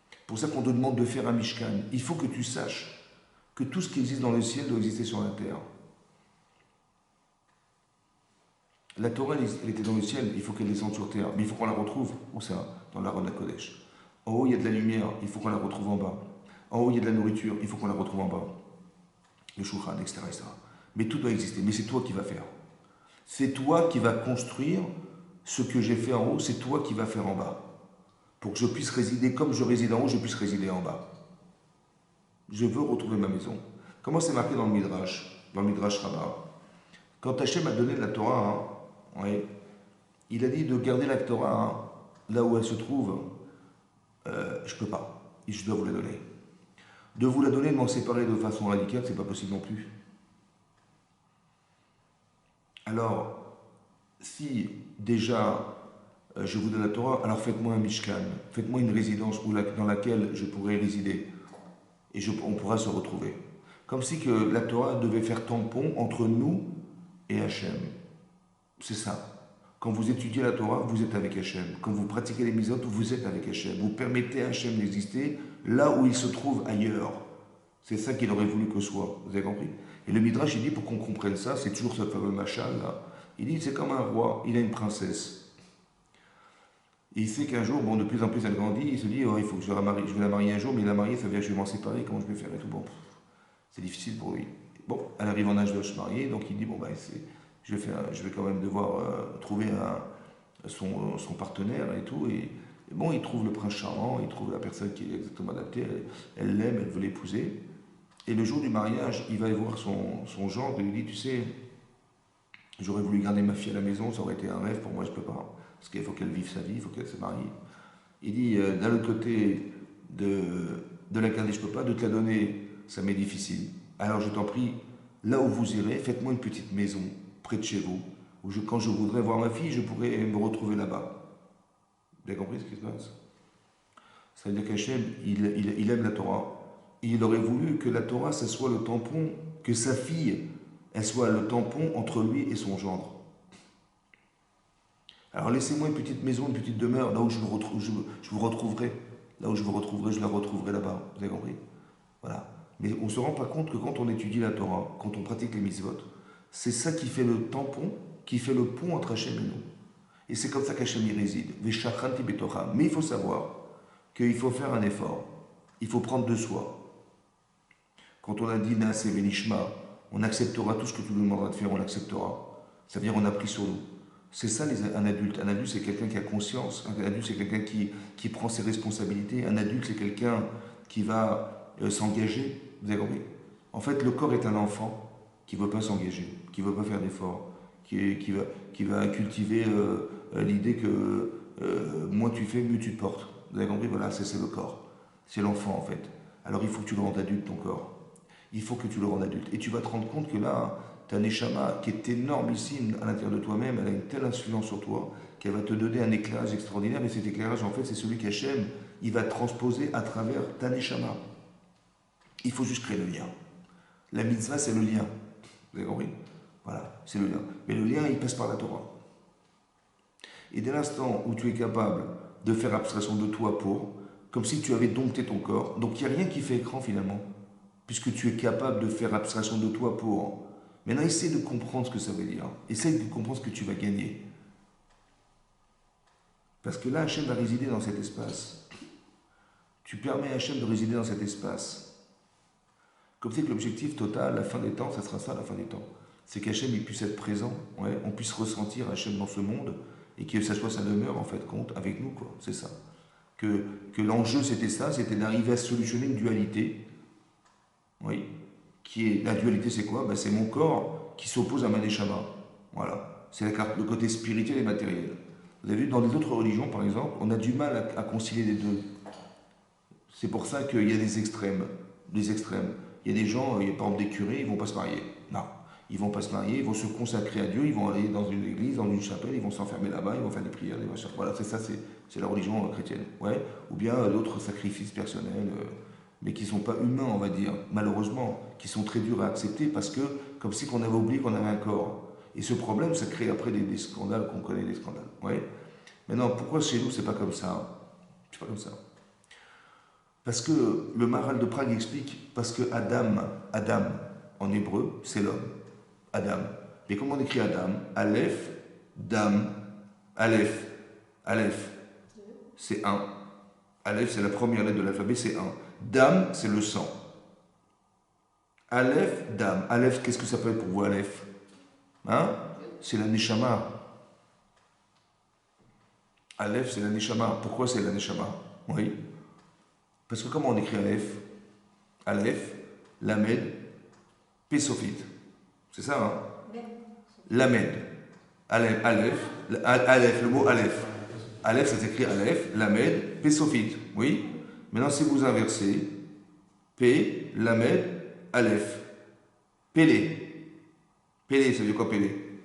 C'est pour ça qu'on te demande de faire un Mishkan. Il faut que tu saches que tout ce qui existe dans le ciel doit exister sur la terre. La Torah, elle était dans le ciel, il faut qu'elle descende sur terre. Mais il faut qu'on la retrouve. Où ça? Dans l'Aaron Kodesh. En haut, il y a de la lumière, il faut qu'on la retrouve en bas. En haut, il y a de la nourriture, il faut qu'on la retrouve en bas. Le shulchan, etc., etc. Mais tout doit exister, mais c'est toi qui vas faire. C'est toi qui vas construire ce que j'ai fait en haut, c'est toi qui vas faire en bas. Pour que je puisse résider comme je réside en haut, je puisse résider en bas. Je veux retrouver ma maison. Comment c'est marqué dans le Midrash Rabbah? Quand Hachem a donné la Torah, il a dit de garder la Torah là où elle se trouve. Je ne peux pas. Et je dois vous la donner. De vous la donner, de m'en séparer de façon radicale, c'est pas possible non plus. Alors, si déjà je vous donne la Torah, alors faites-moi un Mishkan, faites-moi une résidence dans laquelle je pourrai résider et on pourra se retrouver. Comme si que la Torah devait faire tampon entre nous et Hachem. C'est ça. Quand vous étudiez la Torah, vous êtes avec Hachem. Quand vous pratiquez les mitzvot, vous êtes avec Hachem. Vous permettez à Hachem d'exister là où il se trouve ailleurs. C'est ça qu'il aurait voulu que soit. Vous avez compris? Et le Midrash, il dit, pour qu'on comprenne ça, c'est toujours ce fameux machal là. Il dit, c'est comme un roi, il a une princesse. Et il sait qu'un jour, de plus en plus elle grandit, il se dit, il faut que je la marie un jour, mais la marier, ça veut dire que je vais m'en séparer, comment je vais faire et tout. Bon, c'est difficile pour lui. Bon, elle arrive en âge de se marier, donc il dit, je vais quand même devoir trouver son partenaire et tout. Et bon, il trouve le prince charmant, il trouve la personne qui est exactement adaptée, elle l'aime, elle veut l'épouser. Et le jour du mariage, il va aller voir son gendre et lui dit, tu sais, j'aurais voulu garder ma fille à la maison, ça aurait été un rêve, pour moi je ne peux pas. Parce qu'il faut qu'elle vive sa vie, il faut qu'elle se marie. Il dit, d'un autre côté, de la garder, je ne peux pas, de te la donner, ça m'est difficile. Alors je t'en prie, là où vous irez, faites-moi une petite maison près de chez vous, où quand je voudrais voir ma fille, je pourrais me retrouver là-bas. Vous avez compris ce qui se passe? Ça veut dire qu'Hachem, il aime la Torah. Et il aurait voulu que la Torah, ça soit le tampon, que sa fille, elle soit le tampon entre lui et son gendre. Alors laissez-moi une petite maison, une petite demeure, là où je vous retrouverai. Là où je vous retrouverai, je la retrouverai là-bas. Vous avez compris? Voilà. Mais on ne se rend pas compte que quand on étudie la Torah, quand on pratique les mitzvot, c'est ça qui fait le tampon, qui fait le pont entre Hachem et nous. Et c'est comme ça qu'Hachem y réside. Mais il faut savoir qu'il faut faire un effort. Il faut prendre de soi. Quand on a dit Naase Venishma, on acceptera tout ce que tu nous demanderas de faire, on l'acceptera. Ça veut dire on a pris sur nous. C'est ça un adulte. Un adulte, c'est quelqu'un qui a conscience. Un adulte, c'est quelqu'un qui prend ses responsabilités. Un adulte, c'est quelqu'un qui va s'engager. Vous avez compris? En fait, le corps est un enfant qui ne veut pas s'engager, qui ne veut pas faire d'efforts, qui va cultiver l'idée que moins tu fais, mieux tu te portes. Vous avez compris? Voilà, c'est le corps. C'est l'enfant, en fait. Alors, il faut que tu le rendes adulte, ton corps. Il faut que tu le rendes adulte. Et tu vas te rendre compte que là, tu as un neshama qui est énormissime à l'intérieur de toi-même, elle a une telle influence sur toi qu'elle va te donner un éclairage extraordinaire. Mais cet éclairage, en fait, c'est celui qu'Hachem, il va transposer à travers ta neshama. Il faut juste créer le lien. La mitzvah, c'est le lien. Vous avez compris? Voilà, c'est le lien. Mais le lien, il passe par la Torah. Et dès l'instant où tu es capable de faire abstraction de toi pour, comme si tu avais dompté ton corps, donc il n'y a rien qui fait écran finalement, puisque tu es capable de faire abstraction de toi pour. Maintenant, essaie de comprendre ce que ça veut dire. Essaie de comprendre ce que tu vas gagner. Parce que là, Hachem va résider dans cet espace. Tu permets à Hachem de résider dans cet espace. Comme c'est que l'objectif total, la fin des temps, ça sera ça, la fin des temps. C'est qu'Hachem il puisse être présent, ouais, on puisse ressentir Hachem dans ce monde, et que ça soit sa demeure, en fait, compte avec nous, quoi. C'est ça. Que l'enjeu, c'était ça, c'était d'arriver à solutionner une dualité. Oui. Qui est, la dualité, c'est quoi? Ben, c'est mon corps qui s'oppose à ma neshama. Voilà. C'est le côté spirituel et matériel. Vous avez vu, dans les autres religions, par exemple, on a du mal à concilier les deux. C'est pour ça qu'il y a des extrêmes. Des extrêmes. Il y a des gens, il y a par exemple des curés, ils ne vont pas se marier. Non. Ils ne vont pas se marier, ils vont se consacrer à Dieu, ils vont aller dans une église, dans une chapelle, ils vont s'enfermer là-bas, ils vont faire des prières, des machins. Voilà, c'est ça, c'est la religion chrétienne. Ouais. Ou bien d'autres sacrifices personnels, mais qui ne sont pas humains, on va dire, malheureusement, qui sont très durs à accepter parce que, comme si on avait oublié qu'on avait un corps. Et ce problème, ça crée après des scandales qu'on connaît, des scandales. Ouais. Maintenant, pourquoi chez nous, c'est pas comme ça? C'est pas comme ça. Parce que le Maharal de Prague explique, parce que Adam, en hébreu, c'est l'homme. Adam. Mais comment on écrit Adam? Aleph, Dam, Aleph. Aleph, c'est un. Aleph, c'est la première lettre de l'alphabet, c'est un. Dam, c'est le sang. Aleph, Dam. Aleph, qu'est-ce que ça peut être pour vous, Aleph? Hein? C'est la Neshama. Aleph, c'est la Neshama. Pourquoi c'est la Neshama? Oui. Parce que comment on écrit Aleph? Aleph, Lamed, Pesofit. C'est ça, hein? Lamed. Aleph, Aleph, le mot Aleph. Aleph, ça s'écrit Aleph, Lamed, Pesofit. Oui? Maintenant, si vous inversez, P, Lamed, Aleph. Pélé. Pélé, ça veut dire quoi Pélé?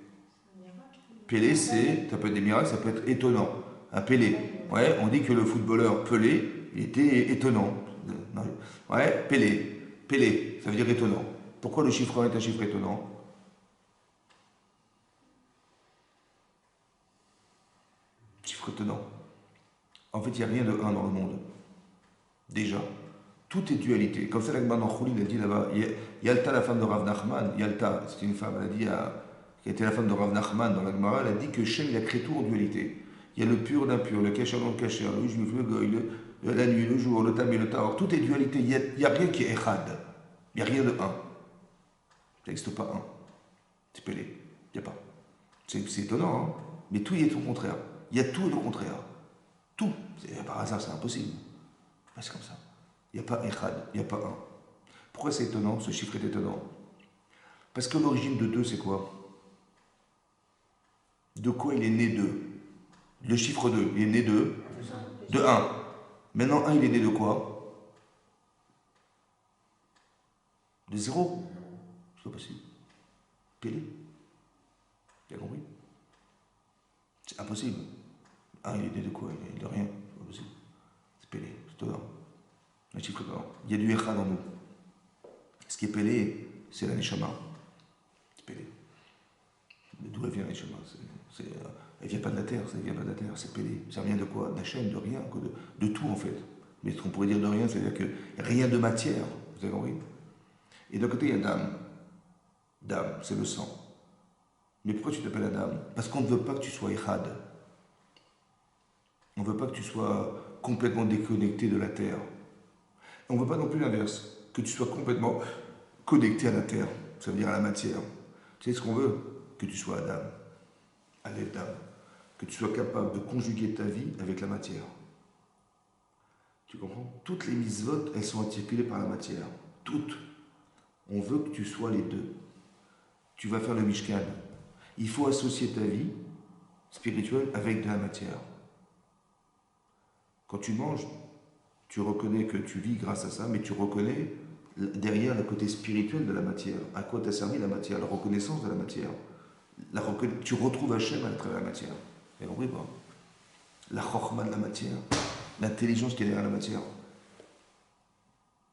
Pélé, ça peut être des miracles, ça peut être étonnant. Un Pélé. Ouais, on dit que le footballeur Pelé, il était étonnant. Ouais, Pélé. Pélé, ça veut dire étonnant. Pourquoi le chiffre 1 est un chiffre étonnant? Chiffre étonnant. En fait, il n'y a rien de 1 dans le monde. Déjà. Tout est dualité. Comme ça, l'Agman en Khouli, il a dit là-bas, Yalta, la femme de Rav Nachman, Yalta, c'est une femme, elle a dit, qui était la femme de Rav Nachman dans la Gemara, elle a dit que Shem, il a créé tout en dualité. Il y a le pur, l'impur, le kasher, le kasher, le juif, le goy, la nuit, le jour, le tam et le tahor. Tout est dualité. Il n'y a rien qui est echad. Il n'y a rien de 1. Ça n'existe pas 1. C'est pelé. Il n'y a pas. C'est étonnant, hein? Mais tout y est au contraire. Il y a tout et le contraire. Tout. Par hasard, c'est impossible. C'est comme ça. Il n'y a pas echad. Il n'y a pas 1. Pourquoi c'est étonnant? Ce chiffre est étonnant. Parce que l'origine de 2, c'est quoi? De quoi il est né 2? Le chiffre 2, il est né de 1. Maintenant, 1, il est né de quoi? De 0. C'est pas possible. Pélé. Tu as compris? C'est impossible. 1, il est né de quoi? Il est né de rien. C'est pas possible. C'est Pélé. C'est étonnant. Un chiffre étonnant. Il y a du Echad dans nous. Ce qui est Pélé, c'est la Neshama. C'est Pélé. D'où elle vient la Neshama? Elle vient pas de la terre, ça ne vient pas de la terre, c'est Pélé. Ça vient de quoi? D'Hachem, de rien, de tout en fait. Mais ce qu'on pourrait dire de rien, c'est-à-dire que rien de matière, vous avez compris? Et d'un côté, il y a Dame. Dame, c'est le sang. Mais pourquoi tu t'appelles Adam? Parce qu'on ne veut pas que tu sois Echad. On ne veut pas que tu sois complètement déconnecté de la terre. Et on ne veut pas non plus l'inverse, que tu sois complètement connecté à la terre, ça veut dire à la matière. Tu sais ce qu'on veut? Que tu sois Adam, Aleph Dame. Que tu sois capable de conjuguer ta vie avec la matière. Tu comprends? Toutes les mitzvot, elles sont articulées par la matière. Toutes. On veut que tu sois les deux. Tu vas faire le Mishkan. Il faut associer ta vie spirituelle avec de la matière. Quand tu manges, tu reconnais que tu vis grâce à ça, mais tu reconnais derrière le côté spirituel de la matière. À quoi t'a servi la matière? La reconnaissance de la matière. Tu retrouves Hachem à travers la matière. Vous compris pas? La chorma de la matière, l'intelligence qui est derrière la matière.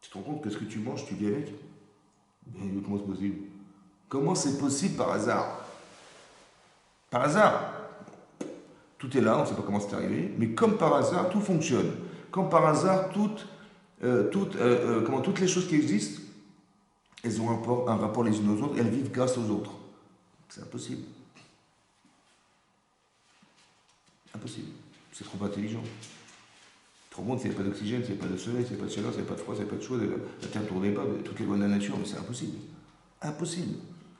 Tu te rends compte que ce que tu manges, tu vis avec? Mais comment c'est possible? Comment c'est possible par hasard? Par hasard. Tout est là, on ne sait pas comment c'est arrivé, mais comme par hasard, tout fonctionne. Comme par hasard, toutes les choses qui existent, elles ont un rapport les unes aux autres, elles vivent grâce aux autres. C'est impossible. Impossible. C'est trop intelligent. Trop bon, s'il n'y a pas d'oxygène, s'il n'y a pas de soleil, s'il n'y a pas de chaleur, s'il n'y a pas de froid, s'il n'y a pas de chaud, la terre ne tournait pas, toutes les lois de la nature, mais c'est impossible. Impossible.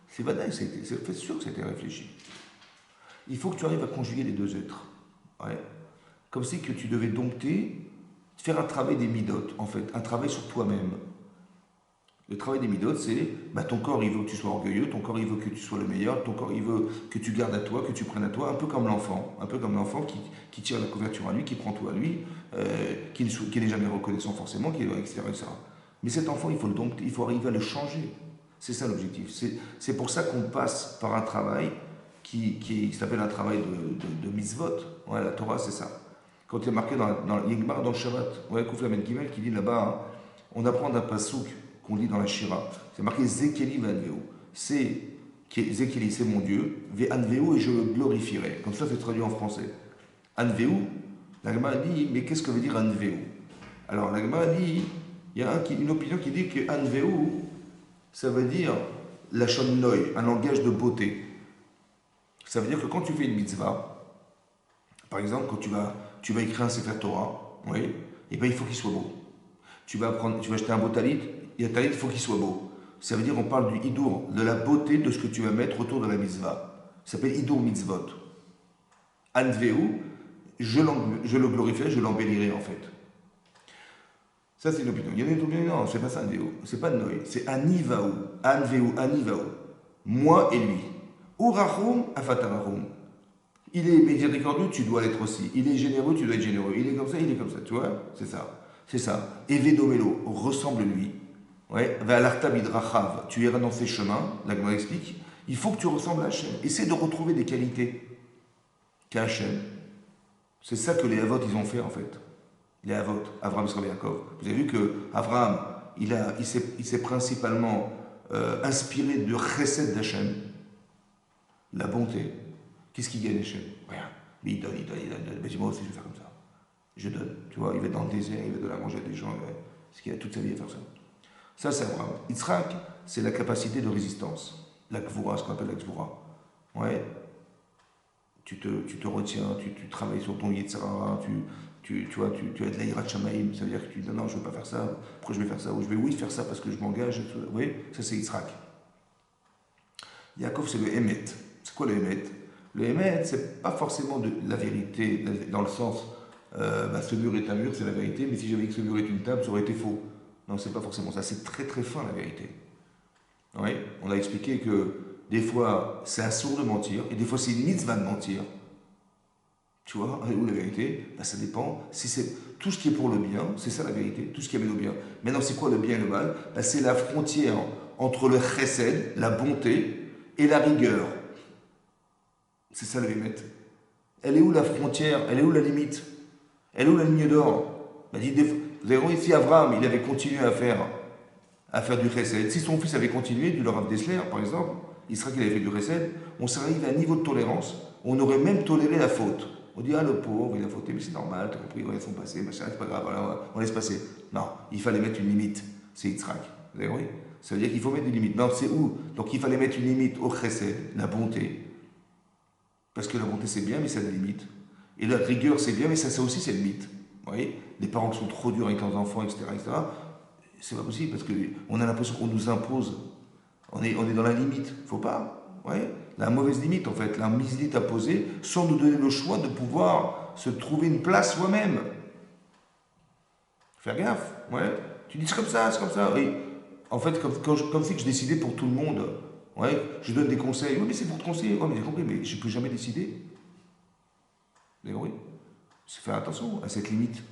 C'est banal, c'est sûr que ça a été réfléchi. Il faut que tu arrives à conjuguer les deux êtres. Ouais. Comme si que tu devais dompter, faire un travail des midotes, en fait, un travail sur toi-même. Le travail des midotes, c'est ton corps, il veut que tu sois orgueilleux, ton corps, il veut que tu sois le meilleur, ton corps, il veut que tu gardes à toi, que tu prennes à toi, un peu comme l'enfant qui tire la couverture à lui, qui prend tout à lui, qui n'est jamais reconnaissant forcément, etc., etc. Mais cet enfant, il faut le dompter, il faut arriver à le changer. C'est ça l'objectif. C'est pour ça qu'on passe par un travail qui s'appelle un travail de mitzvot. Ouais, la Torah, c'est ça. Quand il est marqué dans l'Igmar, dans le Shabbat, ouais, Kouf Lamed Gimel, qui dit là-bas, on apprend d'un pasouk qu'on lit dans la Shira. C'est marqué Zekeli Vanveu. C'est Zekeli, c'est mon Dieu, Ve Anveu et je le glorifierai. Comme ça, c'est traduit en français. Anveu, la Gemara dit, mais qu'est-ce que veut dire Anveu? Alors, la Gemara dit, il y a une opinion qui dit que Anveu, ça veut dire la Shonnoi, un langage de beauté. Ça veut dire que quand tu fais une mitzvah, par exemple, quand tu vas écrire un Sefer Torah, oui, et ben il faut qu'il soit beau. Tu vas acheter un beau talit, et un talit, il faut qu'il soit beau. Ça veut dire qu'on parle du hidour, de la beauté de ce que tu vas mettre autour de la mitzvah. Ça s'appelle hidour mitzvot. Anveu, je le glorifierai, je l'embellirai en fait. Ça c'est une opinion. Il y en a une opinion, non, c'est pas ça Anveu, c'est pas Noé, c'est Anivaou. Anveu, Anivaou. Moi et lui. Urachum, afatarachum. Il est miséricordieux, tu dois l'être aussi. Il est généreux, tu dois être généreux. Il est comme ça, il est comme ça. Tu vois? C'est ça. C'est ça. Evedomelo, ressemble-lui. Ouais. Ve'alarta bidrachav, tu iras dans ses chemins. La Gemara explique. Il faut que tu ressembles à Hachem. Essaie de retrouver des qualités qu'a Hachem. C'est ça que les Havot, ils ont fait en fait. Les Havot, Avraham, Israël et Yaakov. Vous avez vu que Avraham, il s'est principalement inspiré de Chesed d'Hachem, la bonté. Qu'est-ce qu'il gagne Hachem? Rien. Mais il donne. Mais moi aussi, je vais faire comme ça. Je donne. Tu vois, il va dans le désert, il va donner à manger à des gens. Parce qu'il a toute sa vie à faire ça. Ça, c'est Abraham. Yitzhak, c'est la capacité de résistance. La Gvura, ce qu'on appelle la Gvura. Ouais. Tu te retiens, tu travailles sur ton Yitzhara, tu as de l'Aïrat Shamaïm. Ça veut dire que tu dis non, je ne veux pas faire ça. Pourquoi je vais faire ça? Ou je vais, oui, faire ça parce que je m'engage. Vous voyez, ça, c'est Yitzhak. Yaakov, c'est le Emet. C'est quoi le Emet? Le Emet, c'est pas forcément de la vérité, dans le sens, ce mur est un mur, c'est la vérité, mais si j'avais dit que ce mur est une table, ça aurait été faux. Non, c'est pas forcément ça, c'est très très fin la vérité. Oui, on a expliqué que des fois, c'est un sourd de mentir, et des fois, c'est une mitzvah de mentir. Tu vois, où la vérité, ça dépend. Si c'est tout ce qui est pour le bien, c'est ça la vérité, tout ce qui amène au bien. Maintenant, c'est quoi le bien et le mal? C'est la frontière entre le chesed, la bonté, et la rigueur. C'est ça le Hémet. Elle est où la frontière? Elle est où la limite? Elle est où la ligne d'or? Vous avez vu ici Abraham, il avait continué à faire du chesed. Si son fils avait continué, du Rav Dessler par exemple, il serait qu'il avait fait du chesed, on serait arrivé à un niveau de tolérance, on aurait même toléré la faute. On dit, ah le pauvre, il a fauté, mais c'est normal, t'as compris, ils sont passés, machin, c'est pas grave, voilà, on laisse passer. Non, il fallait mettre une limite. C'est Yitzhak. Vous avez compris? Ça veut dire qu'il faut mettre des limites. Non, c'est où? Donc il fallait mettre une limite au chesed, la bonté. Parce que la bonté c'est bien, mais ça a des limites. Et la rigueur c'est bien, mais ça aussi c'est limite. Vous voyez? Les parents qui sont trop durs avec leurs enfants, etc., c'est pas possible parce qu'on a l'impression qu'on nous impose. On est dans la limite. Faut pas. Vous voyez? La mauvaise limite en fait, la mise limite à poser sans nous donner le choix de pouvoir se trouver une place soi-même. Faire gaffe. Ouais. Tu dis c'est comme ça, c'est comme ça. Et en fait, comme si je décidais pour tout le monde. Ouais, je donne des conseils. Oui, mais c'est pour te conseiller. Oui, mais j'ai compris, mais je ne peux jamais décider. Vous avez compris? C'est faire attention à cette limite.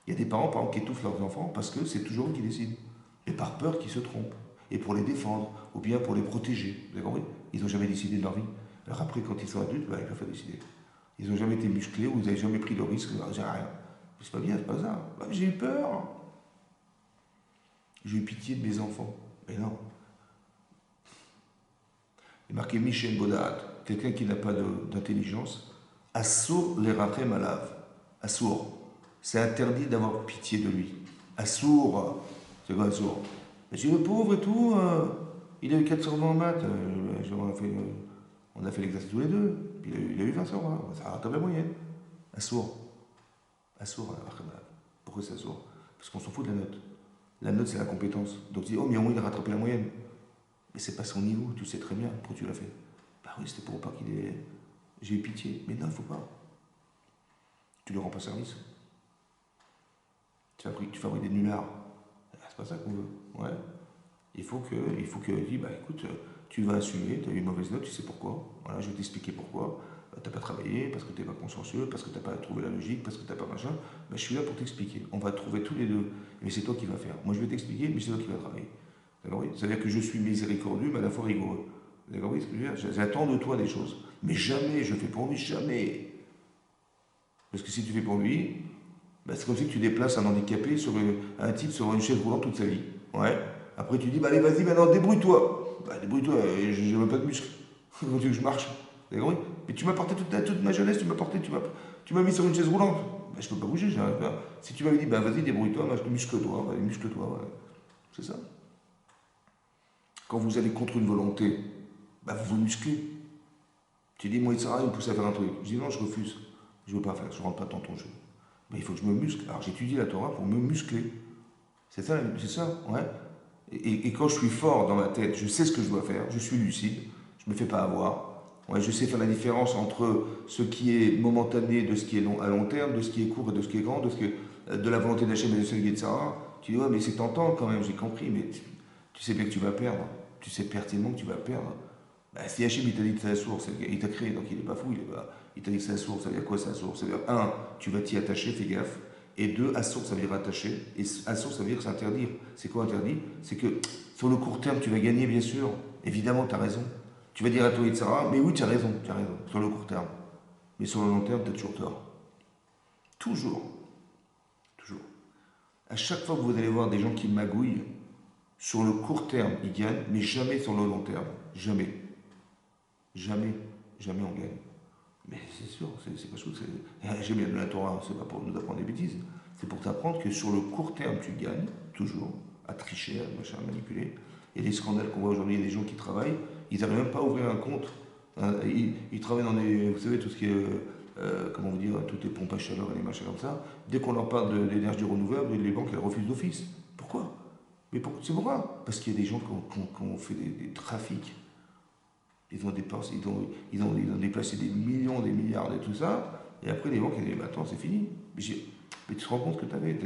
Il y a des parents, par exemple, qui étouffent leurs enfants parce que c'est toujours eux qui décident. Et par peur qu'ils se trompent. Et pour les défendre, ou bien pour les protéger. Vous avez compris? Ils n'ont jamais décidé de leur vie. Alors après, quand ils sont adultes, ils peuvent pas décider. Ils n'ont jamais été musclés ou ils n'avaient jamais pris le risque. J'ai rien. C'est pas bien, c'est pas ça. J'ai eu peur. J'ai eu pitié de mes enfants. Mais non. Il est marqué Mishen Bodaat, quelqu'un qui n'a pas d'intelligence. Assour les rachem alav. Assour. C'est interdit d'avoir pitié de lui. Assour. C'est quoi Assour? Je le pauvre et tout, il a eu 420 en maths. On a fait l'exercice tous les deux. Puis il a eu 20 sur 20. Ça rattrape la moyenne. Assour. Assour, rachem alav. Pourquoi c'est assour? Parce qu'on s'en fout de la note. La note, c'est la compétence. Donc tu dis, oh, mais au moins il a rattrapé la moyenne. Mais c'est pas son niveau, tu sais très bien pourquoi tu l'as fait. Bah oui, c'était pour pas qu'il ait. J'ai eu pitié. Mais non, il faut pas. Tu lui rends pas service. Tu fabriques des nullards. C'est pas ça qu'on veut. Ouais. Il faut que dit, bah écoute, tu vas assumer, tu as eu une mauvaise note, tu sais pourquoi. Voilà, je vais t'expliquer pourquoi. T'as pas travaillé, parce que t'es pas consciencieux, parce que t'as pas trouvé la logique, parce que t'as pas machin. Bah, je suis là pour t'expliquer. On va trouver tous les deux. Mais c'est toi qui vas faire. Moi je vais t'expliquer, mais c'est toi qui vas travailler. D'accord, oui. C'est-à-dire que je suis miséricordieux, mais à la fois rigoureux. D'accord, oui, ce que je veux dire. J'attends de toi des choses. Mais jamais je fais pour lui, jamais. Parce que si tu fais pour lui, bah, c'est comme si tu déplaces un handicapé un type sur une chaise roulante toute sa vie. Ouais. Après tu dis, bah allez, vas-y, maintenant débrouille-toi. Bah débrouille-toi, je n'ai même pas de muscles. Comment tu veux que je marche? D'accord, oui. Mais tu m'as porté toute ma jeunesse, tu m'as mis sur une chaise roulante. Bah, je peux pas bouger, j'arrive pas. Si tu m'avais dit, bah vas-y, débrouille-toi, muscle-toi, vas-y, muscle-toi. Ouais. C'est ça. Quand vous allez contre une volonté, bah vous vous musclez. Tu dis, moi, Sarah, il me pousse à faire un truc. Je dis, non, je refuse. Je ne veux pas faire, je ne rentre pas dans ton jeu. Mais il faut que je me muscle. Alors j'étudie la Torah pour me muscler. C'est ça, ouais. Et quand je suis fort dans ma tête, je sais ce que je dois faire, je suis lucide, je ne me fais pas avoir. Ouais, je sais faire la différence entre ce qui est momentané de ce qui est à long terme, de ce qui est court et de ce qui est grand, de la volonté d'Hachem et de celle de Sarah. Tu dis, ouais, mais c'est tentant quand même, j'ai compris, mais tu sais bien que tu vas perdre. Tu sais pertinemment que tu vas perdre. Bah, si Hachem il t'a dit que c'est la source, il t'a créé, donc il n'est pas fou, il t'a dit que c'est la source, ça veut dire quoi c'est la source? Ça veut dire, un, tu vas t'y attacher, fais gaffe. Et deux, assour, ça veut dire attacher. Et assour, ça veut dire c'est interdire. C'est quoi interdit? C'est que sur le court terme, tu vas gagner, bien sûr. Évidemment, tu as raison. Tu vas dire à toi, Sarah, mais oui, tu as raison, sur le court terme. Mais sur le long terme, tu as toujours tort. Toujours. Toujours. À chaque fois que vous allez voir des gens qui magouillent, sur le court terme, ils gagnent, mais jamais sur le long terme. Jamais. Jamais on gagne. Mais c'est sûr, c'est pas chose. J'aime bien de la Torah, c'est pas pour nous apprendre des bêtises. C'est pour t'apprendre que sur le court terme, tu gagnes, toujours, à tricher, à machin, à manipuler. Et les scandales qu'on voit aujourd'hui, il y a des gens qui travaillent, ils n'arrivent même pas à ouvrir un compte. Ils travaillent dans des. Vous savez, tout ce qui est. Comment vous dire, toutes les pompes à chaleur et les machins comme ça. Dès qu'on leur parle de l'énergie renouvelable, les banques, elles refusent d'office. Pourquoi? Mais c'est pourquoi? Parce qu'il y a des gens qui ont fait des trafics. Ils ont déplacé des millions, des milliards et tout ça. Et après, les banques, elles disent, attends, c'est fini. Mais tu te rends compte que tu avais.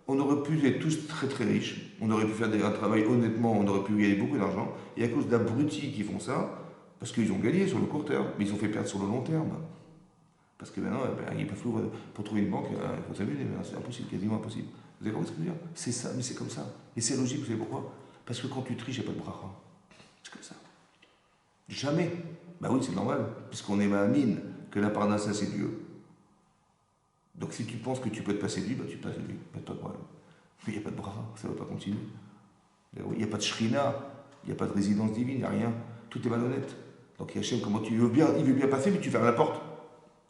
On aurait pu être tous très très riches. On aurait pu faire un travail honnêtement, on aurait pu gagner beaucoup d'argent. Et à cause d'abrutis qui font ça, parce qu'ils ont gagné sur le court terme, mais ils ont fait perdre sur le long terme. Parce que maintenant, ils peuvent ouvrir. Pour trouver une banque, il faut s'amuser, c'est impossible, quasiment impossible. Vous avez compris ce que je veux dire? C'est ça, mais c'est comme ça. Et c'est logique, vous savez pourquoi? Parce que quand tu triches, il n'y a pas de bracha. C'est comme ça. Jamais. Bah oui, c'est normal, puisqu'on est mine que la parnassa c'est Dieu. Donc si tu penses que tu peux te passer de lui, bah tu passes de lui, pas de problème. Mais il n'y a pas de bracha, ça ne va pas continuer. Il n'y a pas de shrina, il n'y a pas de résidence divine, il n'y a rien. Tout est malhonnête. Donc Hachem, comment il veut bien passer, mais tu fermes la porte.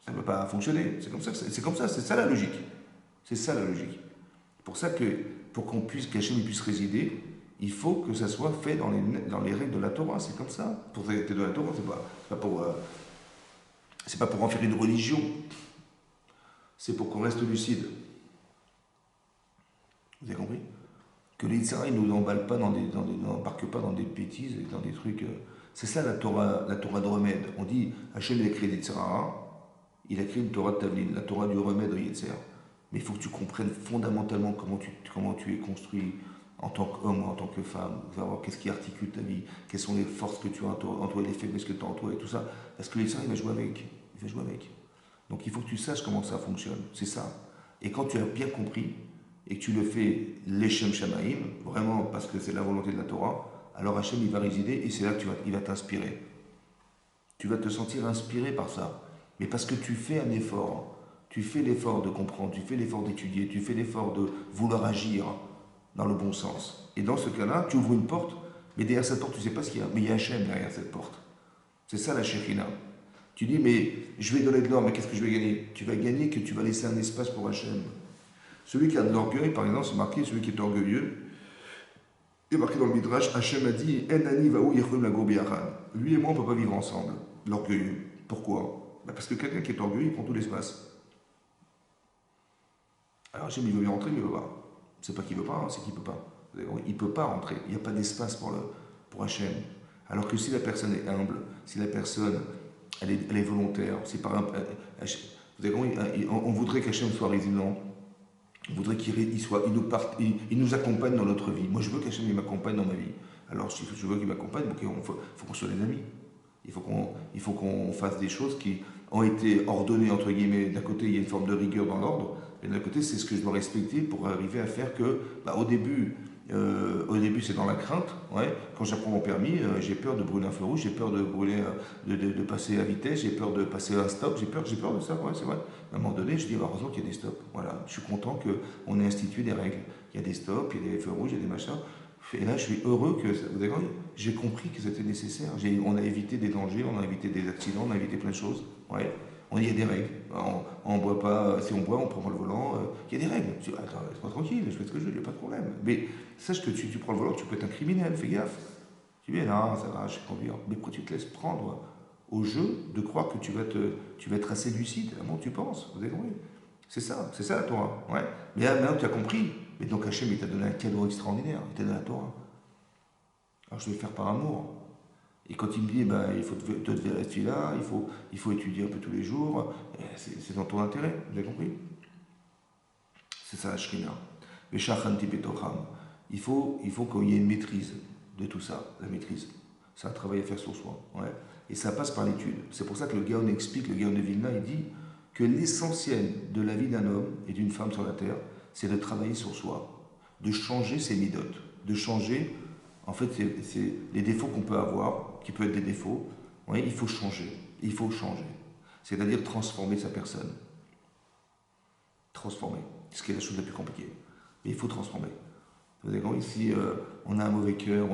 Ça ne va pas fonctionner. C'est comme ça, c'est ça la logique. C'est ça la logique. Pour ça que, pour qu'Hachem puisse résider, il faut que ça soit fait dans les règles de la Torah, c'est comme ça. Pour traiter de la Torah, c'est pas pour en faire une religion. C'est pour qu'on reste lucide. Vous avez compris? Que les Yitzhara, ils ne nous emballent pas n'embarquent pas dans des bêtises et dans des trucs. C'est ça la Torah de remède. On dit, Hachem il a créé des Yitzhara, il a créé une Torah de Tavlin, la Torah du remède au Yetzer. Mais il faut que tu comprennes fondamentalement comment tu es construit en tant qu'homme ou en tant que femme. Savoir qu'est-ce qui articule ta vie, quelles sont les forces que tu as en toi, les faiblesses que tu as en toi et tout ça. Parce que les Yitzhara, il va jouer avec. Donc il faut que tu saches comment ça fonctionne. C'est ça. Et quand tu as bien compris, et que tu le fais l'Eshem Shamaim, vraiment parce que c'est la volonté de la Torah, alors Hachem il va résider et c'est là qu'il va t'inspirer. Tu vas te sentir inspiré par ça. Mais parce que tu fais un effort, tu fais l'effort de comprendre, tu fais l'effort d'étudier, tu fais l'effort de vouloir agir dans le bon sens. Et dans ce cas-là, tu ouvres une porte, mais derrière cette porte, tu ne sais pas ce qu'il y a, mais il y a Hachem derrière cette porte. C'est ça la Shekhinah. Tu dis, mais je vais donner de l'or, mais qu'est-ce que je vais gagner? Tu vas gagner que tu vas laisser un espace pour Hachem. Celui qui a de l'orgueil, par exemple, c'est marqué, celui qui est orgueilleux, il est marqué dans le Midrash, Hachem a dit, Enani vaou yechum la gobiachan. Lui et moi, on ne peut pas vivre ensemble. L'orgueilleux. Pourquoi? Parce que quelqu'un qui est orgueilleux, il prend tout l'espace. Alors Hachem, il veut bien rentrer, mais il ne veut pas. C'est pas qu'il ne veut pas, c'est qu'il ne peut pas. Il ne peut pas rentrer. Il n'y a pas d'espace pour Hachem. Alors que si la personne est humble, si la personne elle est volontaire, c'est par un, on voudrait qu'Hachem soit résident, on voudrait il nous accompagne dans notre vie. Moi je veux qu'Hachem m'accompagne dans ma vie. Alors si je veux qu'il m'accompagne, il faut qu'on soit des amis. Il faut qu'on fasse des choses qui ont été ordonnées, entre guillemets. D'un côté, il y a une forme de rigueur dans l'ordre, et d'un côté, c'est ce que je dois respecter pour arriver à faire que, au début, c'est dans la crainte. Ouais. Quand j'apprends mon permis, j'ai peur de brûler un feu rouge, j'ai peur de brûler, de passer à vitesse, j'ai peur de passer à un stop, j'ai peur de ça, ouais, c'est vrai. À un moment donné, je dis, heureusement qu'il y a des stops. Voilà. Je suis content qu'on ait institué des règles. Il y a des stops, il y a des feux rouges, il y a des machins. Et là, je suis heureux que, vous avez compris, j'ai compris que c'était nécessaire. On a évité des dangers, on a évité des accidents, on a évité plein de choses. Ouais. Il y a des règles. On ne boit pas, si on boit, on prend pas le volant. Il y a des règles. Tu dis, attends, laisse-moi tranquille, je fais ce que je veux, il n'y a pas de problème. Mais sache que si tu prends le volant, tu peux être un criminel, fais gaffe. Tu dis, non, ça va, je vais conduire. Mais pourquoi tu te laisses prendre au jeu de croire que tu vas être assez lucide, à moment tu penses, vous avez compris? C'est ça la Torah. Ouais. Mais là, maintenant tu as compris. Mais donc Hachem, il t'a donné un cadeau extraordinaire, il t'a donné la Torah. Alors je vais le faire par amour. Et quand il me dit, il faut te vérifier là, il faut étudier un peu tous les jours, c'est dans ton intérêt, vous avez compris? C'est ça la Shrina. Mais Shachanti Betocham, il faut qu'il y ait une maîtrise de tout ça, la maîtrise. C'est un travail à faire sur soi. Ouais. Et ça passe par l'étude. C'est pour ça que le Gaon explique, le Gaon de Vilna, il dit que l'essentiel de la vie d'un homme et d'une femme sur la terre, c'est de travailler sur soi, de changer ses midotes, de changer, en fait, c'est les défauts qu'on peut avoir, qui peuvent être des défauts, oui, il faut changer, c'est-à-dire transformer sa personne, transformer, ce qui est la chose la plus compliquée, mais il faut transformer. Vous avez compris, si on a un mauvais cœur,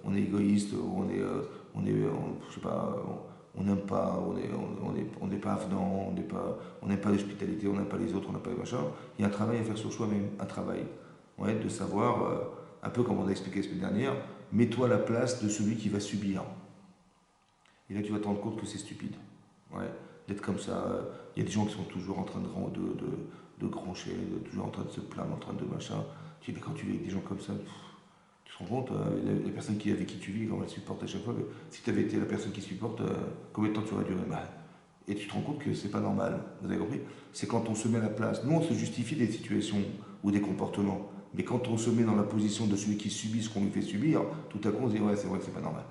on est égoïste, je sais pas, on n'aime pas, on n'est pas avenant, on n'aime pas l'hospitalité, on n'aime pas les autres, on n'aime pas les machins. Il y a un travail à faire sur soi-même, un travail. Ouais, de savoir, un peu comme on a expliqué la semaine dernière, mets-toi à la place de celui qui va subir. Et là, tu vas te rendre compte que c'est stupide. Ouais, d'être comme ça. Il y a des gens qui sont toujours en train de groncher, toujours en train de se plaindre, en train de machin. Tu dis, mais quand tu vis avec des gens comme ça, tu te rends compte, les personnes avec qui tu vis, comment elles supportent à chaque fois. Si tu avais été la personne qui supporte, combien de temps tu aurais duré? Et tu te rends compte que c'est pas normal. Vous avez compris? C'est quand on se met à la place. Nous, on se justifie des situations ou des comportements. Mais quand on se met dans la position de celui qui subit ce qu'on lui fait subir, tout à coup, on se dit, ouais, c'est vrai que c'est pas normal.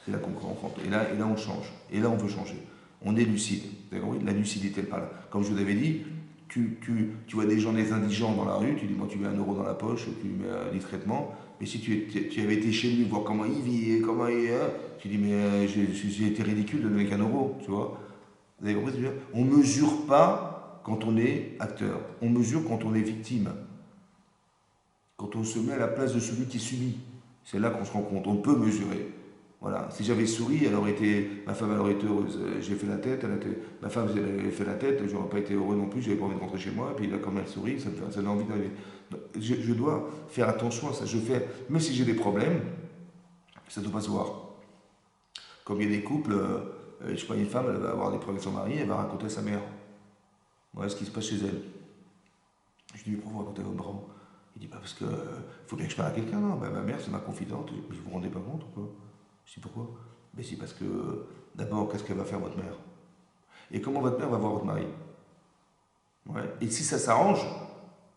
C'est là qu'on confronte. Et là, on change. Et là, on veut changer. On est lucide. Vous avez compris? La lucidité, elle parle. Comme je vous avais dit, tu vois des gens, des indigents dans la rue, tu dis, moi, tu mets 1 euro dans la poche, tu lui mets discrètement. Mais si tu avais été chez lui, voir comment il vit, comment il est, tu dis, mais j'ai été ridicule de donner qu'1 euro, tu vois. Vous avez compris ce que je veux dire? On ne mesure pas quand on est acteur. On mesure quand on est victime. Quand on se met à la place de celui qui subit. C'est là qu'on se rend compte. On peut mesurer. Voilà. Si j'avais souri, ma femme elle aurait été heureuse. J'ai fait la tête, ma femme elle avait fait la tête, j'aurais pas été heureux non plus, j'avais pas envie de rentrer chez moi, et puis là, comme elle sourit, ça donne envie d'aller. Je dois faire attention à ça. Même si j'ai des problèmes, ça ne doit pas se voir. Comme il y a des couples, je sais pas, une femme, elle va avoir des problèmes avec son mari, elle va raconter à sa mère. Voilà ce qui se passe chez elle. Je lui dis, pourquoi vous racontez à votre parent? Il dit, parce que faut bien que je parle à quelqu'un, non? Ma mère, c'est ma confidente, mais vous vous rendez pas compte ou quoi? Je dis, pourquoi? Mais c'est parce que, d'abord, qu'est-ce qu'elle va faire votre mère? Et comment votre mère va voir votre mari? Ouais. Et si ça s'arrange,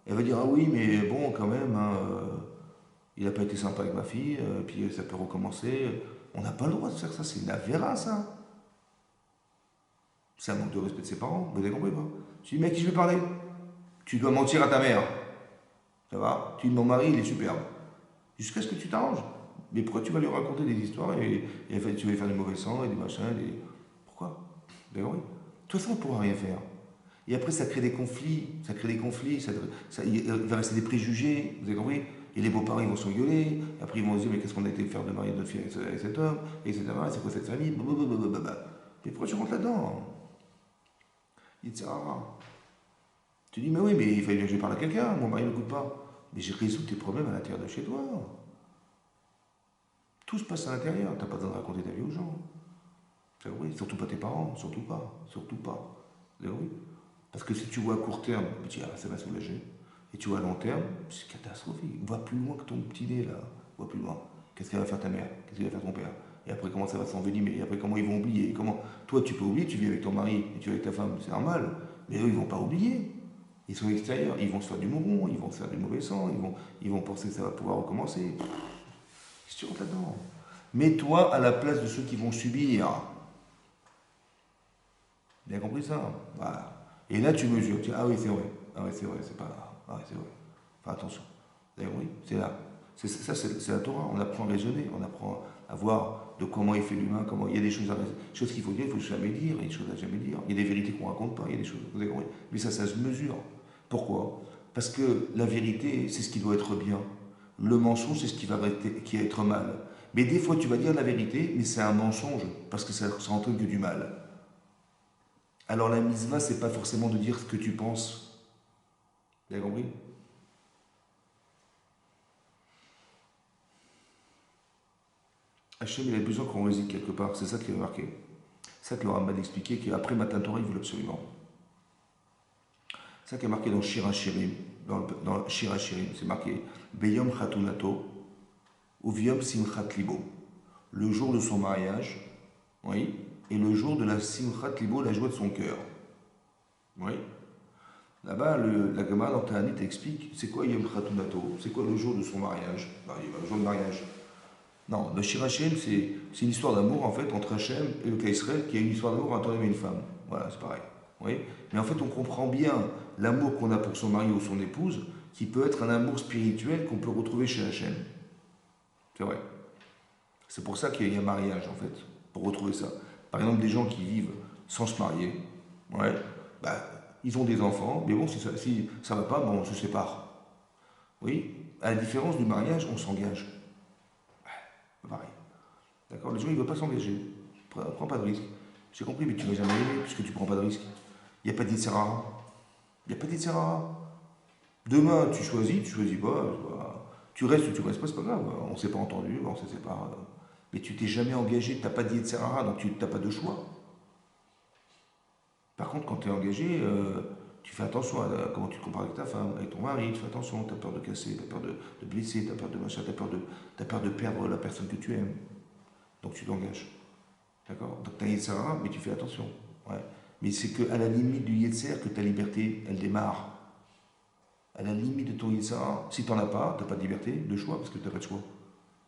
elle va dire, ah oui, mais bon, quand même, hein, il n'a pas été sympa avec ma fille, puis ça peut recommencer. On n'a pas le droit de faire ça, c'est une avéra, ça. C'est un manque de respect de ses parents, vous avez compris pas? Je dis, mais à qui je vais parler? Tu dois mentir à ta mère. Ça va? Tu dis, mon mari, il est superbe. Jusqu'à ce que tu t'arranges. Mais pourquoi tu vas lui raconter des histoires et tu vas lui faire des mauvais sangs et des machins Pourquoi? Ben oui. Tout ça, on ne pourra rien faire. Et après, ça crée des conflits. Il va rester des préjugés. Vous avez compris? Et les beaux-parents, ils vont s'engueuler. Après, ils vont se dire, mais qu'est-ce qu'on a été faire de marier notre fille avec cet homme, etc. C'est quoi cette famille? Blablabla. Mais pourquoi tu rentres là-dedans? Il te sert à rien. Tu dis, mais oui, mais il fallait bien que je parle à quelqu'un, mon mari ne m'écoute pas. Mais j'ai résolu tes problèmes à l'intérieur de chez toi. Tout se passe à l'intérieur, t'as pas besoin de raconter ta vie aux gens. Oui, surtout pas tes parents, surtout pas, surtout pas. Oui. Parce que si tu vois à court terme, tu dis, ah, ça va soulager. Et tu vois à long terme, c'est catastrophique. Va plus loin que ton petit nez là, va plus loin. Qu'est-ce qu'elle va faire ta mère? Qu'est-ce qu'il va faire ton père? Et après, comment ça va s'envenimer? Et après, comment ils vont oublier? Comment... Toi, tu peux oublier, tu vis avec ton mari et tu vis avec ta femme, c'est normal. Mais eux, ils vont pas oublier. Ils sont extérieurs, ils vont se faire du mouron, ils vont se faire du mauvais sang, ils vont penser que ça va pouvoir recommencer. Qu'est-ce que tu rentres là-dedans? Mets-toi à la place de ceux qui vont subir. Bien compris ça? Voilà. Et là, tu mesures. Tu dis, ah oui, c'est vrai. Ah oui, c'est vrai, c'est pas. Ah oui, c'est vrai. Enfin, attention. D'ailleurs, oui, c'est là. Ça, c'est la Torah. On apprend à raisonner, on apprend à voir de comment est fait l'humain, comment. Il y a des choses qu'il faut dire, il faut jamais dire, il y a des choses à jamais dire. Il y a des vérités qu'on raconte pas, il y a des choses. Vous avez compris? Mais ça se mesure. Pourquoi? Parce que la vérité, c'est ce qui doit être bien. Le mensonge, c'est ce qui va être mal. Mais des fois, tu vas dire la vérité, mais c'est un mensonge, parce que ça entraîne que du mal. Alors la mitzvah, c'est pas forcément de dire ce que tu penses. Vous avez compris? Hachem, il a besoin qu'on réside quelque part. C'est ça qui est marqué. C'est ça que le Rambam expliquait, qu'après Matan Torah, il voulait absolument. C'est ça qui est marqué dans Shir HaShirim. Dans Shir HaShirim, c'est marqué Beyom Chatunato, Uviom Simchat Libo. Le jour de son mariage, oui, et le jour de la Simchat Libo, la joie de son cœur. Oui. Là-bas, la Gemara dans Ta'anit explique c'est quoi Yom Chatunato? C'est quoi le jour de son mariage? Le jour de mariage. Non, le Shir HaShirim, c'est une histoire d'amour en fait entre Hachem et le cas Israël, qui a une histoire d'amour entre un homme et une femme. Voilà, c'est pareil. Oui. Mais en fait, on comprend bien l'amour qu'on a pour son mari ou son épouse, qui peut être un amour spirituel qu'on peut retrouver chez Hachem. C'est vrai. C'est pour ça qu'il y a un mariage en fait, pour retrouver ça. Par exemple, des gens qui vivent sans se marier, ouais, bah, ils ont des enfants, mais bon, si ça ne va pas, bon, on se sépare. Oui, à la différence du mariage, on s'engage. Ouais, pareil. D'accord? Les gens, ils ne veulent pas s'engager. Prends pas de risque. J'ai compris, mais tu ne vas jamais aimer puisque tu ne prends pas de risque. Il n'y a pas d'Yitzhara. Il n'y a pas d'Yitzhara. Demain, tu choisis pas. Tu restes ou tu restes pas, c'est pas grave. On ne s'est pas entendu, on se sépare. Mais tu t'es jamais engagé, tu n'as pas d'Yitzhara, donc tu n'as pas de choix. Par contre, quand tu es engagé, tu fais attention à comment tu te compares avec ta femme, avec ton mari, tu fais attention, tu as peur de casser, tu as peur de blesser, tu as peur de machin, tu as peur de perdre la personne que tu aimes. Donc tu t'engages. D'accord? Donc tu as un Yetzirah, mais tu fais attention. Ouais. Mais c'est qu'à la limite du Yetzer que ta liberté, elle démarre. À la limite de ton Yetzirah, si tu n'en as pas, tu n'as pas de liberté, de choix, parce que tu n'as pas de choix.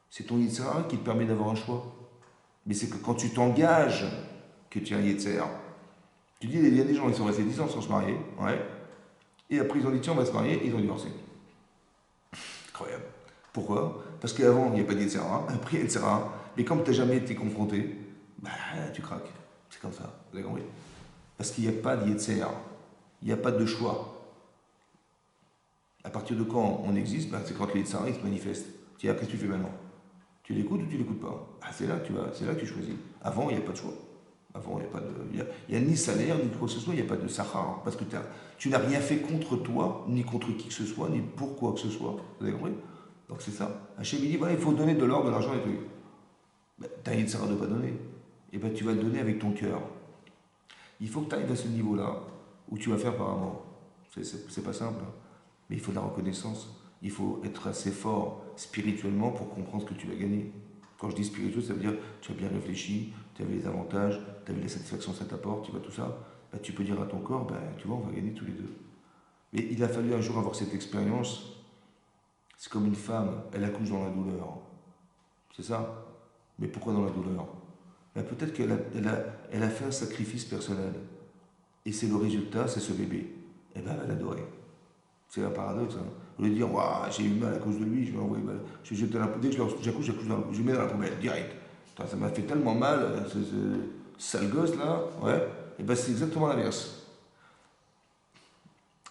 C'est ton Yetzirah qui te permet d'avoir un choix. Mais c'est que quand tu t'engages que tu as un Yetzer. Tu dis, il y a des gens qui sont restés 10 ans sans se marier, ouais, et après ils ont dit, tiens, on va se marier, et ils ont divorcé. Incroyable. Pourquoi? Parce qu'avant, il n'y a pas d'Yetzirah, après il y a Yetzirah, mais comme tu n'as jamais été confronté, bah, tu craques. C'est comme ça, vous avez compris? Parce qu'il n'y a pas de Yetzirah, il n'y a pas de choix. À partir de quand on existe, bah, c'est quand les Yetzirah se manifestent. Tiens, qu'est-ce que tu fais maintenant? Tu l'écoutes ou tu l'écoutes pas? Ah, c'est là que tu choisis. Avant, il n'y a pas de choix. Avant, il n'y a ni salaire, ni quoi que ce soit, il n'y a pas de Sahara. Parce que tu n'as rien fait contre toi, ni contre qui que ce soit, ni pour quoi que ce soit. Vous avez compris? Donc c'est ça. Hachem dit, voilà, il faut donner de l'or, de l'argent et tout. Ben, tu as une Sahara de ne pas donner. Et bien tu vas le donner avec ton cœur. Il faut que tu arrives à ce niveau-là, où tu vas faire par amour. C'est pas simple. Hein. Mais il faut de la reconnaissance. Il faut être assez fort spirituellement pour comprendre ce que tu vas gagner. Quand je dis spirituel, ça veut dire tu as bien réfléchi, tu as vu les avantages, tu as vu la satisfaction que ça t'apporte, tu vois tout ça. Bah, tu peux dire à ton corps, bah, tu vois, on va gagner tous les deux. Mais il a fallu un jour avoir cette expérience. C'est comme une femme, elle accouche dans la douleur. C'est ça? Mais pourquoi dans la douleur? Bah, peut-être qu'elle a fait un sacrifice personnel. Et c'est le résultat, c'est ce bébé. Et bien, elle a adoré. C'est un paradoxe. Hein. Au lieu de dire, j'ai eu mal à cause de lui, je vais envoyer mal. Je jette la poubelle, dès que j'accouche, je mets dans la poubelle, direct. Putain, ça m'a fait tellement mal, ce sale gosse là, ouais. Et bien c'est exactement l'inverse.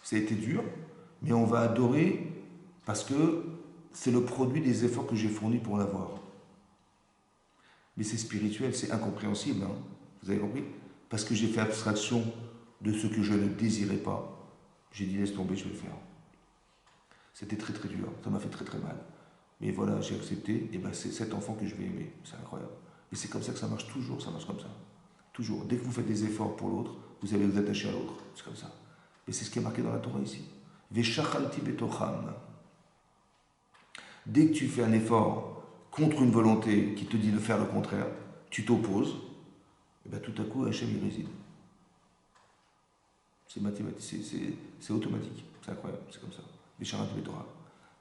Ça a été dur, mais on va adorer parce que c'est le produit des efforts que j'ai fournis pour l'avoir. Mais c'est spirituel, c'est incompréhensible. Hein. Vous avez compris? Parce que j'ai fait abstraction de ce que je ne désirais pas. J'ai dit laisse tomber, je vais le faire. C'était très très dur, ça m'a fait très très mal. Mais voilà, j'ai accepté, et ben c'est cet enfant que je vais aimer. C'est incroyable. Et c'est comme ça que ça marche toujours, ça marche comme ça. Toujours. Dès que vous faites des efforts pour l'autre, vous allez vous attacher à l'autre. C'est comme ça. Et c'est ce qui est marqué dans la Torah ici. Veshachalti betocham. Dès que tu fais un effort contre une volonté qui te dit de faire le contraire, tu t'opposes, et bien tout à coup, Hachem y réside. C'est mathématique, c'est automatique. C'est incroyable, c'est comme ça. Veshachalti betocham.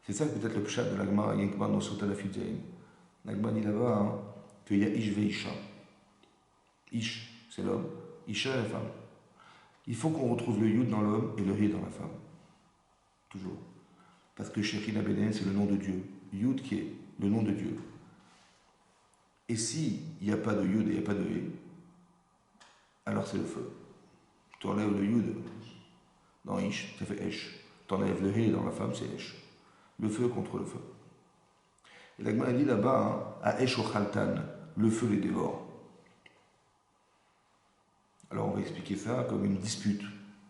C'est ça peut-être le pshat de l'Agma, Yankma dans Sota la Fidjaïm. L'Agma dit là-bas hein, qu'il y a Ish Veisha. Ish, c'est l'homme. Isha, la femme. Il faut qu'on retrouve le Yud dans l'homme et le He dans la femme. Toujours. Parce que Shekhinah Benen, c'est le nom de Dieu. Yud qui est le nom de Dieu. Et s'il n'y a pas de Yud et il n'y a pas de He, alors c'est le feu. Tu enlèves le Yud dans Ish, ça fait Esh. Tu enlèves le He dans la femme, c'est Esh. Le feu contre le feu. Et l'Agma a dit là-bas, hein, à Esh o Khaltan, le feu les dévore. Alors on va expliquer ça comme une dispute.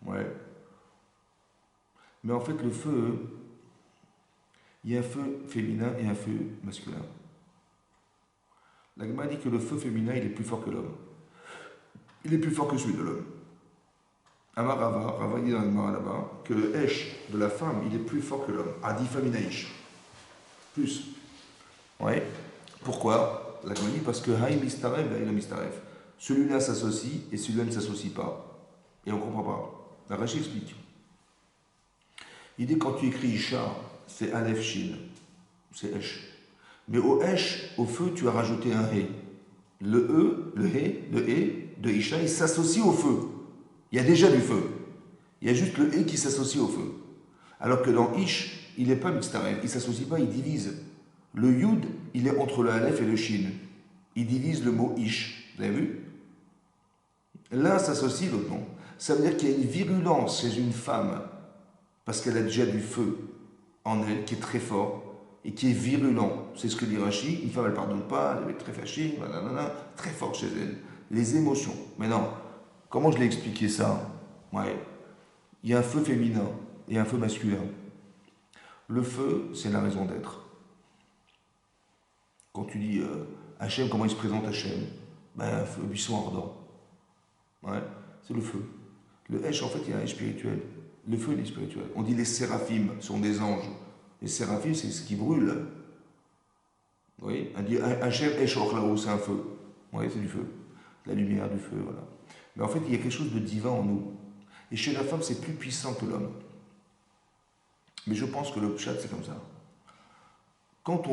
Ouais. Mais en fait, le feu, il y a un feu féminin et un feu masculin. L'Agma dit que le feu féminin, il est plus fort que l'homme. Il est plus fort que celui de l'homme. Amar Rava dit dans l'Agma là-bas, que le Esh de la femme, il est plus fort que l'homme. Adi Faminaïch. Plus. Ouais. Pourquoi? L'Agma dit parce que Haï Mistaref, Haï Mistaref. Celui-là s'associe et celui-là ne s'associe pas. Et on ne comprend pas. La Rashi explique. Il dit quand tu écris Isha, c'est Aleph Shin, c'est Esh. Mais au Esh, au feu, tu as rajouté un He. Le He de Isha, il s'associe au feu. Il y a déjà du feu. Il y a juste le He qui s'associe au feu. Alors que dans Ish, il n'est pas mixtaref, il ne s'associe pas, il divise. Le Yud, il est entre le Aleph et le Shin. Il divise le mot Ish. Vous avez vu? L'un s'associe, l'autre non. Ça veut dire qu'il y a une virulence chez une femme, parce qu'elle a déjà du feu en elle, qui est très fort, et qui est virulent. C'est ce que dit Rashi. Une femme, elle ne pardonne pas, elle va être très fâchée, très forte chez elle. Les émotions. Maintenant, comment je l'ai expliqué ça? Ouais. Il y a un feu féminin et un feu masculin. Le feu, c'est la raison d'être. Quand tu dis Hachem, comment il se présente Hachem? Ben, un feu, buisson ardent. Ouais, c'est le feu. Le Hesh, en fait, il y a un Hesh spirituel. Le feu, il est spirituel. On dit les séraphim sont des anges. Les séraphim, c'est ce qui brûle. Vous voyez? On dit Hachem Hesh Ochlaou, c'est un feu. Vous voyez, c'est du feu. La lumière du feu, voilà. Mais en fait, il y a quelque chose de divin en nous. Et chez la femme, c'est plus puissant que l'homme. Mais je pense que le pshat, c'est comme ça. Quand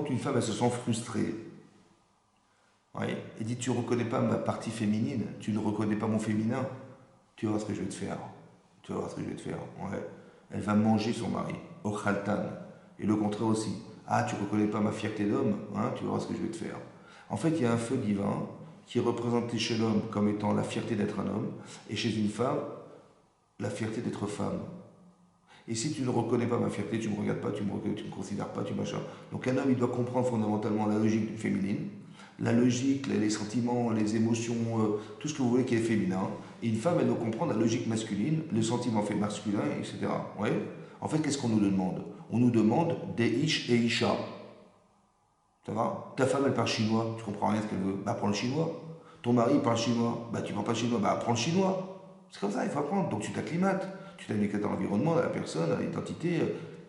une femme, elle se sent frustrée, ouais, elle dit, tu ne reconnais pas ma partie féminine, tu ne reconnais pas mon féminin, tu vas voir ce que je vais te faire. Tu vas voir ce que je vais te faire. Ouais. Elle va manger son mari, au khaltan. Et le contraire aussi. Ah, tu ne reconnais pas ma fierté d'homme, hein, tu vas voir ce que je vais te faire. En fait, il y a un feu divin qui est représenté chez l'homme comme étant la fierté d'être un homme, et chez une femme, la fierté d'être femme. Et si tu ne reconnais pas ma fierté, tu ne me regardes pas, tu ne me considères pas, tu machin. Donc un homme, il doit comprendre fondamentalement la logique féminine, la logique, les sentiments, les émotions, tout ce que vous voulez qui est féminin. Et une femme, elle doit comprendre la logique masculine, le sentiment fait masculin, etc. Ouais. En fait, qu'est-ce qu'on nous demande? On nous demande des ish et isha. Ça va? Ta femme, elle parle chinois, tu comprends rien ce qu'elle veut. Bah, apprends le chinois. Ton mari parle chinois, bah, tu parles pas chinois, bah, apprends le chinois. C'est comme ça, il faut apprendre. Donc tu t'acclimates. Tu t'acclimates dans l'environnement, à la personne, à l'identité.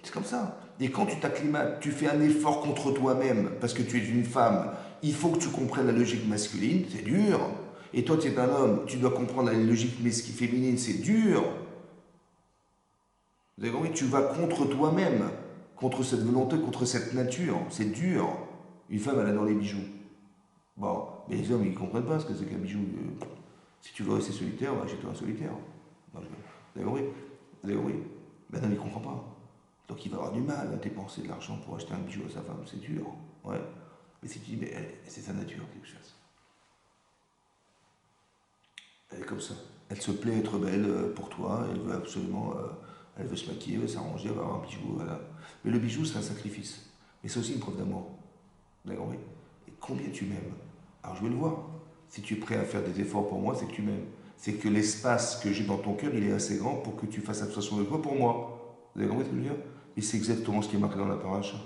C'est comme ça. Et quand tu t'acclimates, tu fais un effort contre toi-même parce que tu es une femme. Il faut que tu comprennes la logique masculine, c'est dur. Et toi, tu es un homme, tu dois comprendre la logique féminine, c'est dur. Vous avez compris? Tu vas contre toi-même, contre cette volonté, contre cette nature. C'est dur. Une femme, elle adore les bijoux. Bon, mais les hommes, ils ne comprennent pas ce que c'est qu'un bijou. Si tu veux rester solitaire, va acheter-toi un solitaire. Non, vous avez compris? Vous avez compris? Ben non, il ne comprend pas. Donc il va avoir du mal à dépenser de l'argent pour acheter un bijou à sa femme, c'est dur. Ouais. Mais si tu dis, mais c'est sa nature, quelque chose. Elle est comme ça. Elle se plaît être belle pour toi, elle veut absolument, elle veut se maquiller, elle veut s'arranger, elle va avoir un bijou, voilà. Mais le bijou, c'est un sacrifice. Mais c'est aussi une preuve d'amour. D'accord, oui. Et combien tu m'aimes? Alors je vais le voir. Si tu es prêt à faire des efforts pour moi, c'est que tu m'aimes. C'est que l'espace que j'ai dans ton cœur, il est assez grand pour que tu fasses abstraction de toi pour moi. Vous avez compris ce que je veux dire? Et c'est exactement ce qui est marqué dans la paracha.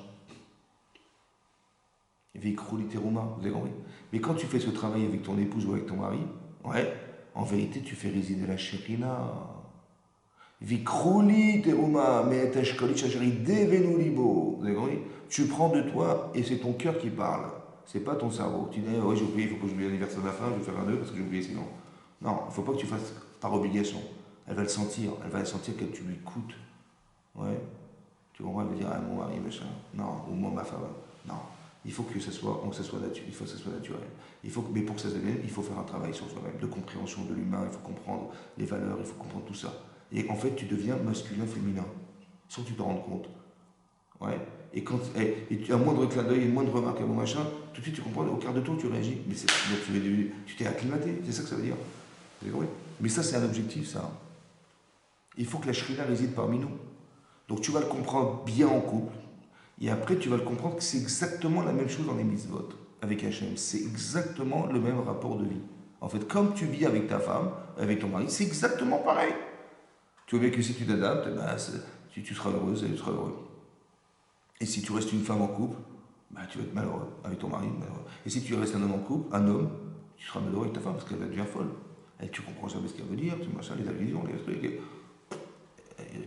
Vikrou teruma, vous avez compris? Mais quand tu fais ce travail avec ton épouse ou avec ton mari, ouais, en vérité, tu fais résider la Shekhinah. Vikruli teruma, mais tashkoli shachari devenu libo. Vous avez compris? Tu prends de toi et c'est ton cœur qui parle. C'est pas ton cerveau. Tu dis, ouais, j'ai oublié, il faut que j'oublie l'anniversaire de ma femme, je vais faire un nœud parce que j'ai oublié sinon. Non, il ne faut pas que tu fasses par obligation. Elle va le sentir, elle va sentir que tu lui coûtes. Ouais. Tu comprends, elle va dire, ah, mon mari, machin. Non, ou moi, ma femme. Non. Il faut que ça soit, naturel. Il faut que ça soit naturel. Mais pour que ça se devienne, il faut faire un travail sur soi-même, de compréhension de l'humain, il faut comprendre les valeurs, il faut comprendre tout ça. Et en fait, tu deviens masculin, féminin, sans que tu te rendes compte. Ouais. Et quand et tu as un moindre clin d'œil, une moindre remarque à mon machin, tout de suite tu comprends, au quart de tour tu réagis. Mais donc tu t'es acclimaté, c'est ça que ça veut dire. Vous avez compris? Mais ça, c'est un objectif, ça. Il faut que la Shrina réside parmi nous. Donc tu vas le comprendre bien en couple. Et après, tu vas le comprendre que c'est exactement la même chose dans les mitzvot avec Hachem. C'est exactement le même rapport de vie. En fait, comme tu vis avec ta femme, avec ton mari, c'est exactement pareil. Tu vois bien que si tu t'adaptes, ben, tu seras heureuse et tu seras heureux. Et si tu restes une femme en couple, ben, tu vas être malheureux avec ton mari, malheureux. Et si tu restes un homme en couple, un homme, tu seras malheureux avec ta femme parce qu'elle va devenir folle. Elle, tu comprends jamais ce qu'elle veut dire, tu machin, les allusions, les trucs.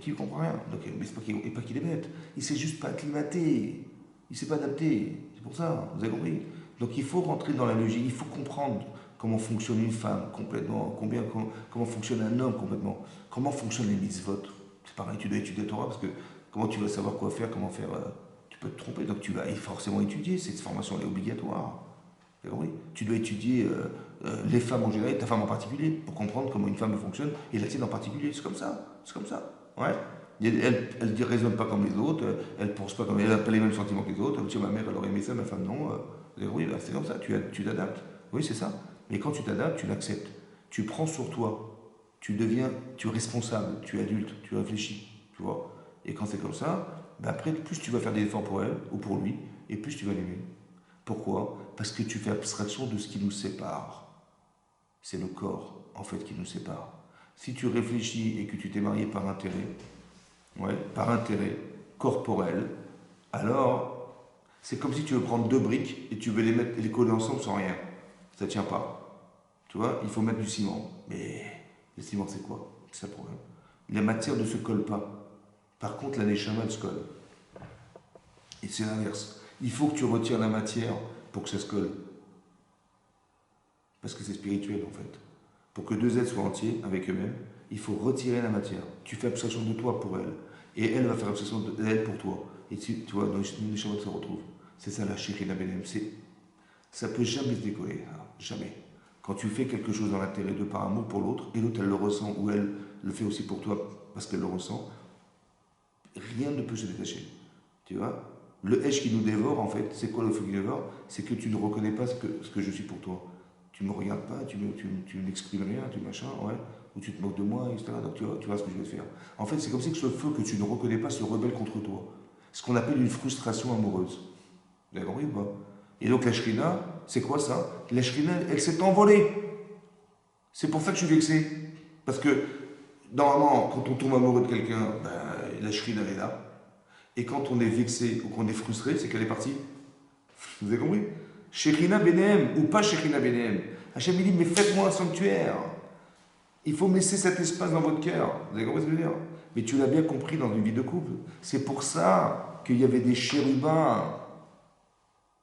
Tu ne comprends rien. Donc, mais c'est pas qu'il est bête. Il ne s'est juste pas acclimaté. Il ne s'est pas adapté. C'est pour ça, vous avez compris. Donc il faut rentrer dans la logique, il faut comprendre comment fonctionne une femme complètement, comment fonctionne un homme complètement, comment fonctionnent les mitzvot. C'est pareil, tu dois étudier la Torah parce que comment tu vas savoir quoi faire, comment faire. Tu peux te tromper, donc tu vas forcément étudier. Cette formation elle est obligatoire. Vous avez compris? Tu dois étudier les femmes en général et ta femme en particulier pour comprendre comment une femme fonctionne et la tienne en particulier. C'est comme ça. C'est comme ça. Ouais. Elle ne raisonne pas comme les autres, elle ne pense pas comme elle n'a pas les mêmes sentiments que les autres. Elle dit, ma mère, elle aurait aimé ça, ma femme non. Oui, bah, c'est comme ça, tu t'adaptes. Oui, c'est ça. Mais quand tu t'adaptes, tu l'acceptes. Tu prends sur toi. Tu es responsable, tu es adulte, tu réfléchis. Tu vois. Et quand c'est comme ça, bah après, plus tu vas faire des efforts pour elle ou pour lui, et plus tu vas l'aimer. Pourquoi? Parce que tu fais abstraction de ce qui nous sépare. C'est le corps, en fait, qui nous sépare. Si tu réfléchis et que tu t'es marié par intérêt, ouais, par intérêt corporel, alors c'est comme si tu veux prendre deux briques et tu veux les coller ensemble sans rien. Ça ne tient pas. Tu vois, il faut mettre du ciment. Mais le ciment, c'est quoi? C'est ça le problème. La matière ne se colle pas. Par contre, la neshama, elle se colle. Et c'est l'inverse. Il faut que tu retires la matière pour que ça se colle. Parce que c'est spirituel, en fait. Pour que deux êtres soient entiers avec eux-mêmes, il faut retirer la matière. Tu fais abstraction de toi pour elle. Et elle va faire abstraction d'elle pour toi. Et tu vois, nos neshama se retrouvent. C'est ça la Shekhinah Benem. Ça peut jamais se décoller. Hein, jamais. Quand tu fais quelque chose dans l'intérêt de par amour pour l'autre, et l'autre elle le ressent, ou elle le fait aussi pour toi parce qu'elle le ressent, rien ne peut se détacher. Tu vois? Le H qui nous dévore, en fait, c'est quoi le feu qui nous dévore? C'est que tu ne reconnais pas ce que je suis pour toi. Tu ne me regardes pas, tu n'exprimes rien, tu machin, ouais, ou tu te moques de moi, etc. Donc tu vois ce que je vais faire. En fait, c'est comme si que ce feu que tu ne reconnais pas se rebelle contre toi. Ce qu'on appelle une frustration amoureuse. Vous avez compris ou pas? Et donc la shrina, c'est quoi ça? La shrina, elle s'est envolée. C'est pour ça que je suis vexé. Parce que, normalement, quand on tombe amoureux de quelqu'un, ben, la shrina elle est là. Et quand on est vexé ou qu'on est frustré, c'est qu'elle est partie. Vous avez compris? Shekhinah Benem ou pas Shekhinah Benem. Hachem dit, mais faites-moi un sanctuaire. Il faut me laisser cet espace dans votre cœur. Vous avez compris ce que je veux dire? Mais tu l'as bien compris dans une vie de couple. C'est pour ça qu'il y avait des chérubins.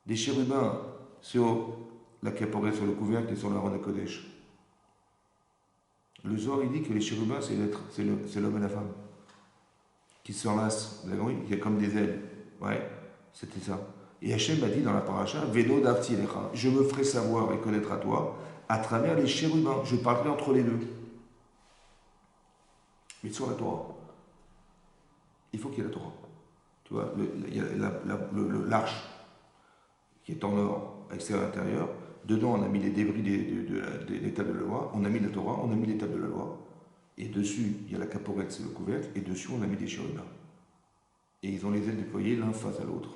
Des chérubins sur la caporette, sur le couvercle et sur la Ron Kodesh. Le Zohar, il dit que les chérubins, c'est l'homme et la femme qui s'enlacent. Vous avez compris? Il y a comme des ailes. Ouais, c'était ça. Et Hachem a dit dans la paracha, Veno davti lecha, je me ferai savoir et connaître à toi à travers les chérubins. Je parlerai entre les deux. Mais sur la Torah, il faut qu'il y ait la Torah. Tu vois, il y a l'arche qui est en or, extérieur intérieur. Dedans, on a mis les débris des tables de la loi. On a mis la Torah, on a mis les tables de la loi. Et dessus, il y a la caporette, c'est le couvercle. Et dessus, on a mis des chérubins. Et ils ont les ailes déployées l'un face à l'autre.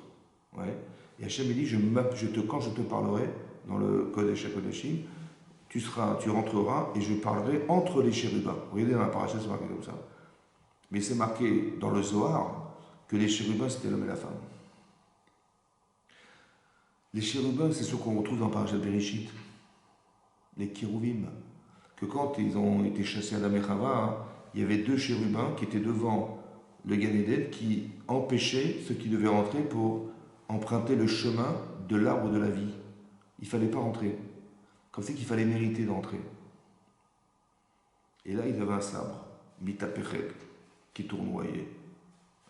Ouais. Et Hachem il dit, quand je te parlerai, dans le Kodesh HaKodeshim, tu rentreras et je parlerai entre les chérubins. Regardez dans la paracha, c'est marqué comme ça. Mais c'est marqué dans le Zohar que les chérubins, c'était l'homme et la femme. Les chérubins, c'est ceux qu'on retrouve dans Parashat Bereshit. Les kérouvim. Que quand ils ont été chassés à Adam et Chava, il y avait 2 chérubins qui étaient devant le Gan Eden qui empêchaient ceux qui devaient rentrer pour emprunter le chemin de l'arbre de la vie. Il ne fallait pas rentrer. Comme c'est qu'il fallait mériter d'entrer. Et là, ils avaient un sabre, mitapechet, qui tournoyait.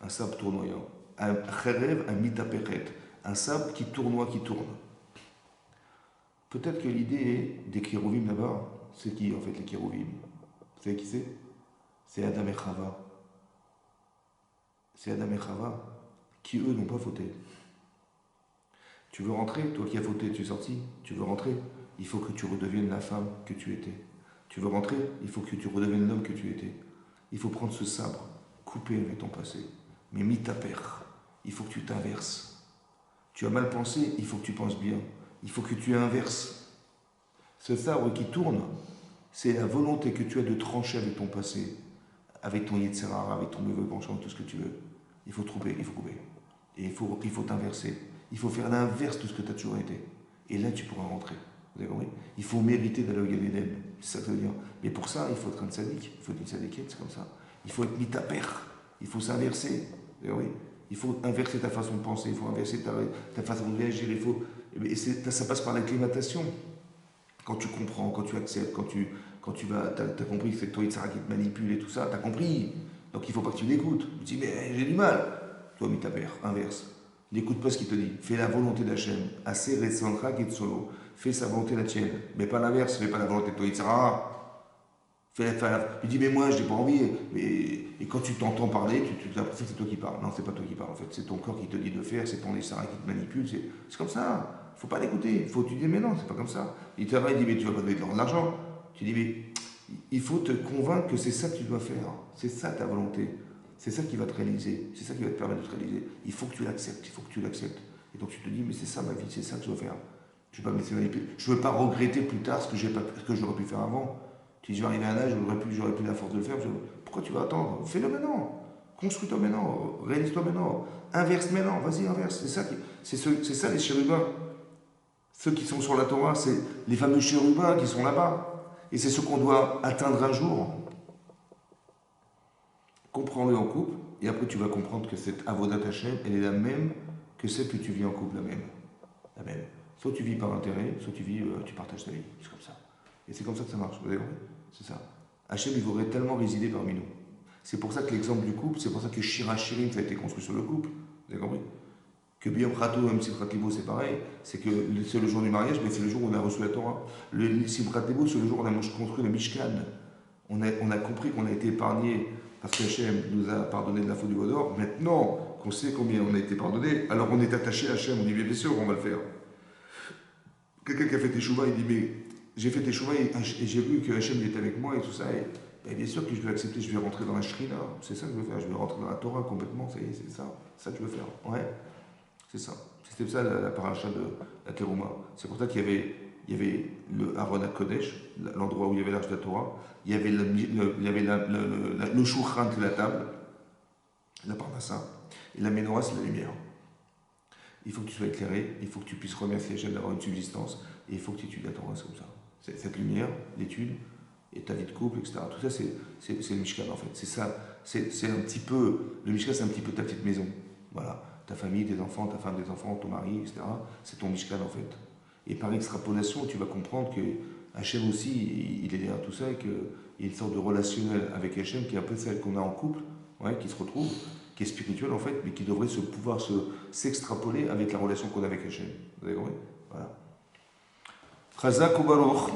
Un sabre tournoyant. Un cherev, un mitapechet. Un sabre qui tournoie, qui tourne. Peut-être que l'idée des kérouvim là-bas, c'est qui en fait les kérouvim? Vous savez qui c'est? C'est Adam et Chava. C'est Adam et Chava qui, eux, n'ont pas fauté. Tu veux rentrer, toi qui as fauté, tu es sorti, tu veux rentrer, il faut que tu redeviennes la femme que tu étais. Tu veux rentrer, il faut que tu redeviennes l'homme que tu étais. Il faut prendre ce sabre, couper avec ton passé. Mais mis ta paire, il faut que tu t'inverses. Tu as mal pensé, il faut que tu penses bien. Il faut que tu inverses. Ce sabre qui tourne, c'est la volonté que tu as de trancher avec ton passé, avec ton Yetzirah, avec ton mauvais penchant, tout ce que tu veux. Il faut couper, il faut couper. Et il faut t'inverser. Il faut faire l'inverse de ce que tu as toujours été. Et là, tu pourras rentrer. Vous avez compris? Il faut mériter d'aller au Gan Eden. C'est ça que ça veut dire. Mais pour ça, il faut être un tzaddik. Il faut être une tzaddikiette, c'est comme ça. Il faut être mitaper. Il faut s'inverser. Vous avez compris? Il faut inverser ta façon de penser. Il faut inverser ta façon de réagir. Ça passe par l'acclimatation. Quand tu comprends, quand tu acceptes, quand tu vas, t'as compris que c'est toi Yitzhak qui te manipule et tout ça, t'as compris. Donc il ne faut pas que tu l'écoutes. Tu dis, mais j'ai du mal. Toi, mitaper, inverse. N'écoute pas ce qu'il te dit. Fais la volonté d'Hachem. Assez récentrak et de solo. Fais sa volonté la tienne. Mais pas l'inverse. Fais pas la volonté de toi Yitzhak. Tu dis, mais moi, je n'ai pas envie. Et quand tu t'entends parler, tu as l'impression que c'est toi qui parles. Non, c'est pas toi qui parles en fait. C'est ton corps qui te dit de faire. C'est ton Yitzhak qui te manipule. C'est comme ça. Il ne faut pas l'écouter. Il faut tu dis, mais non, c'est pas comme ça. Il te dit, mais tu vas pas donner de l'argent. Tu dis, mais il faut te convaincre que c'est ça que tu dois faire. C'est ça ta volonté. C'est ça qui va te réaliser. C'est ça qui va te permettre de te réaliser. Il faut que tu l'acceptes. Il faut que tu l'acceptes. Et donc tu te dis, mais c'est ça ma vie. C'est ça que je dois faire. Je ne veux pas me laisser manipuler. Je ne veux pas regretter plus tard ce que j'aurais pu faire avant. Tu dis, je vais arriver à un âge où j'aurais plus la force de le faire. Pourquoi tu vas attendre? Fais-le maintenant. Construis-toi maintenant. Réalise-toi maintenant. Inverse maintenant. Vas-y, inverse. C'est ça les chérubins. Ceux qui sont sur la Torah, c'est les fameux chérubins qui sont là-bas. Et c'est ceux qu'on doit atteindre un jour. Comprends-le en couple, et après tu vas comprendre que cette avodat Hashem, elle est la même que celle que tu vis en couple, la même. La même. Soit tu vis par intérêt, soit tu partages ta vie. C'est comme ça. Et c'est comme ça que ça marche, vous avez compris? C'est ça. Hashem, il voudrait tellement résider parmi nous. C'est pour ça que l'exemple du couple, c'est pour ça que Shira Shirim, ça a été construit sur le couple. Vous avez compris? Que Biyom Prato, même Simchat Libo, c'est pareil. C'est que c'est le jour du mariage, mais c'est le jour où on a reçu la Torah. Le Simchat Libo, c'est le jour où on a construit le Mishkan. On a compris qu'on a été épargné parce qu'Hachem nous a pardonné de la faute du Vaudor. Maintenant qu'on sait combien on a été pardonné, alors on est attaché à Hachem. On dit, bien sûr, on va le faire. Quelqu'un qui a fait Teshuvah, il dit, mais j'ai fait Teshuvah et j'ai vu que Hachem était avec moi et tout ça. Et bien sûr que je vais accepter, je vais rentrer dans la Shrina. C'est ça que je veux faire. Je vais rentrer dans la Torah complètement. Ça y est, c'est ça. Ça que je veux faire. Ouais. C'est ça. C'était ça la paracha de la Terouma. C'est pour ça qu'il y avait le Aaron HaKodesh, l'endroit où il y avait l'arche de la Torah. Il y avait le Shulchan, c'est la table, la parnassa. Et la menorah, c'est la lumière. Il faut que tu sois éclairé, il faut que tu puisses remercier Hachem d'avoir une subsistance, et il faut que tu étudies la Torah, c'est comme ça. Cette lumière, l'étude, et ta vie de couple, etc. Tout ça, c'est le Mishkan, en fait. C'est ça. C'est un petit peu. Le Mishkan, c'est un petit peu ta petite maison. Voilà. Ta famille, tes enfants, ta femme, tes enfants, ton mari, etc. C'est ton Mishkan, en fait. Et par extrapolation, tu vas comprendre que Hachem aussi, il est derrière tout ça, et qu'il y a une sorte de relationnel avec Hachem qui est un peu celle qu'on a en couple, ouais, qui se retrouve, qui est spirituelle, en fait, mais qui devrait pouvoir s'extrapoler avec la relation qu'on a avec Hachem. Vous avez compris? Voilà. Chazak ou Baruch.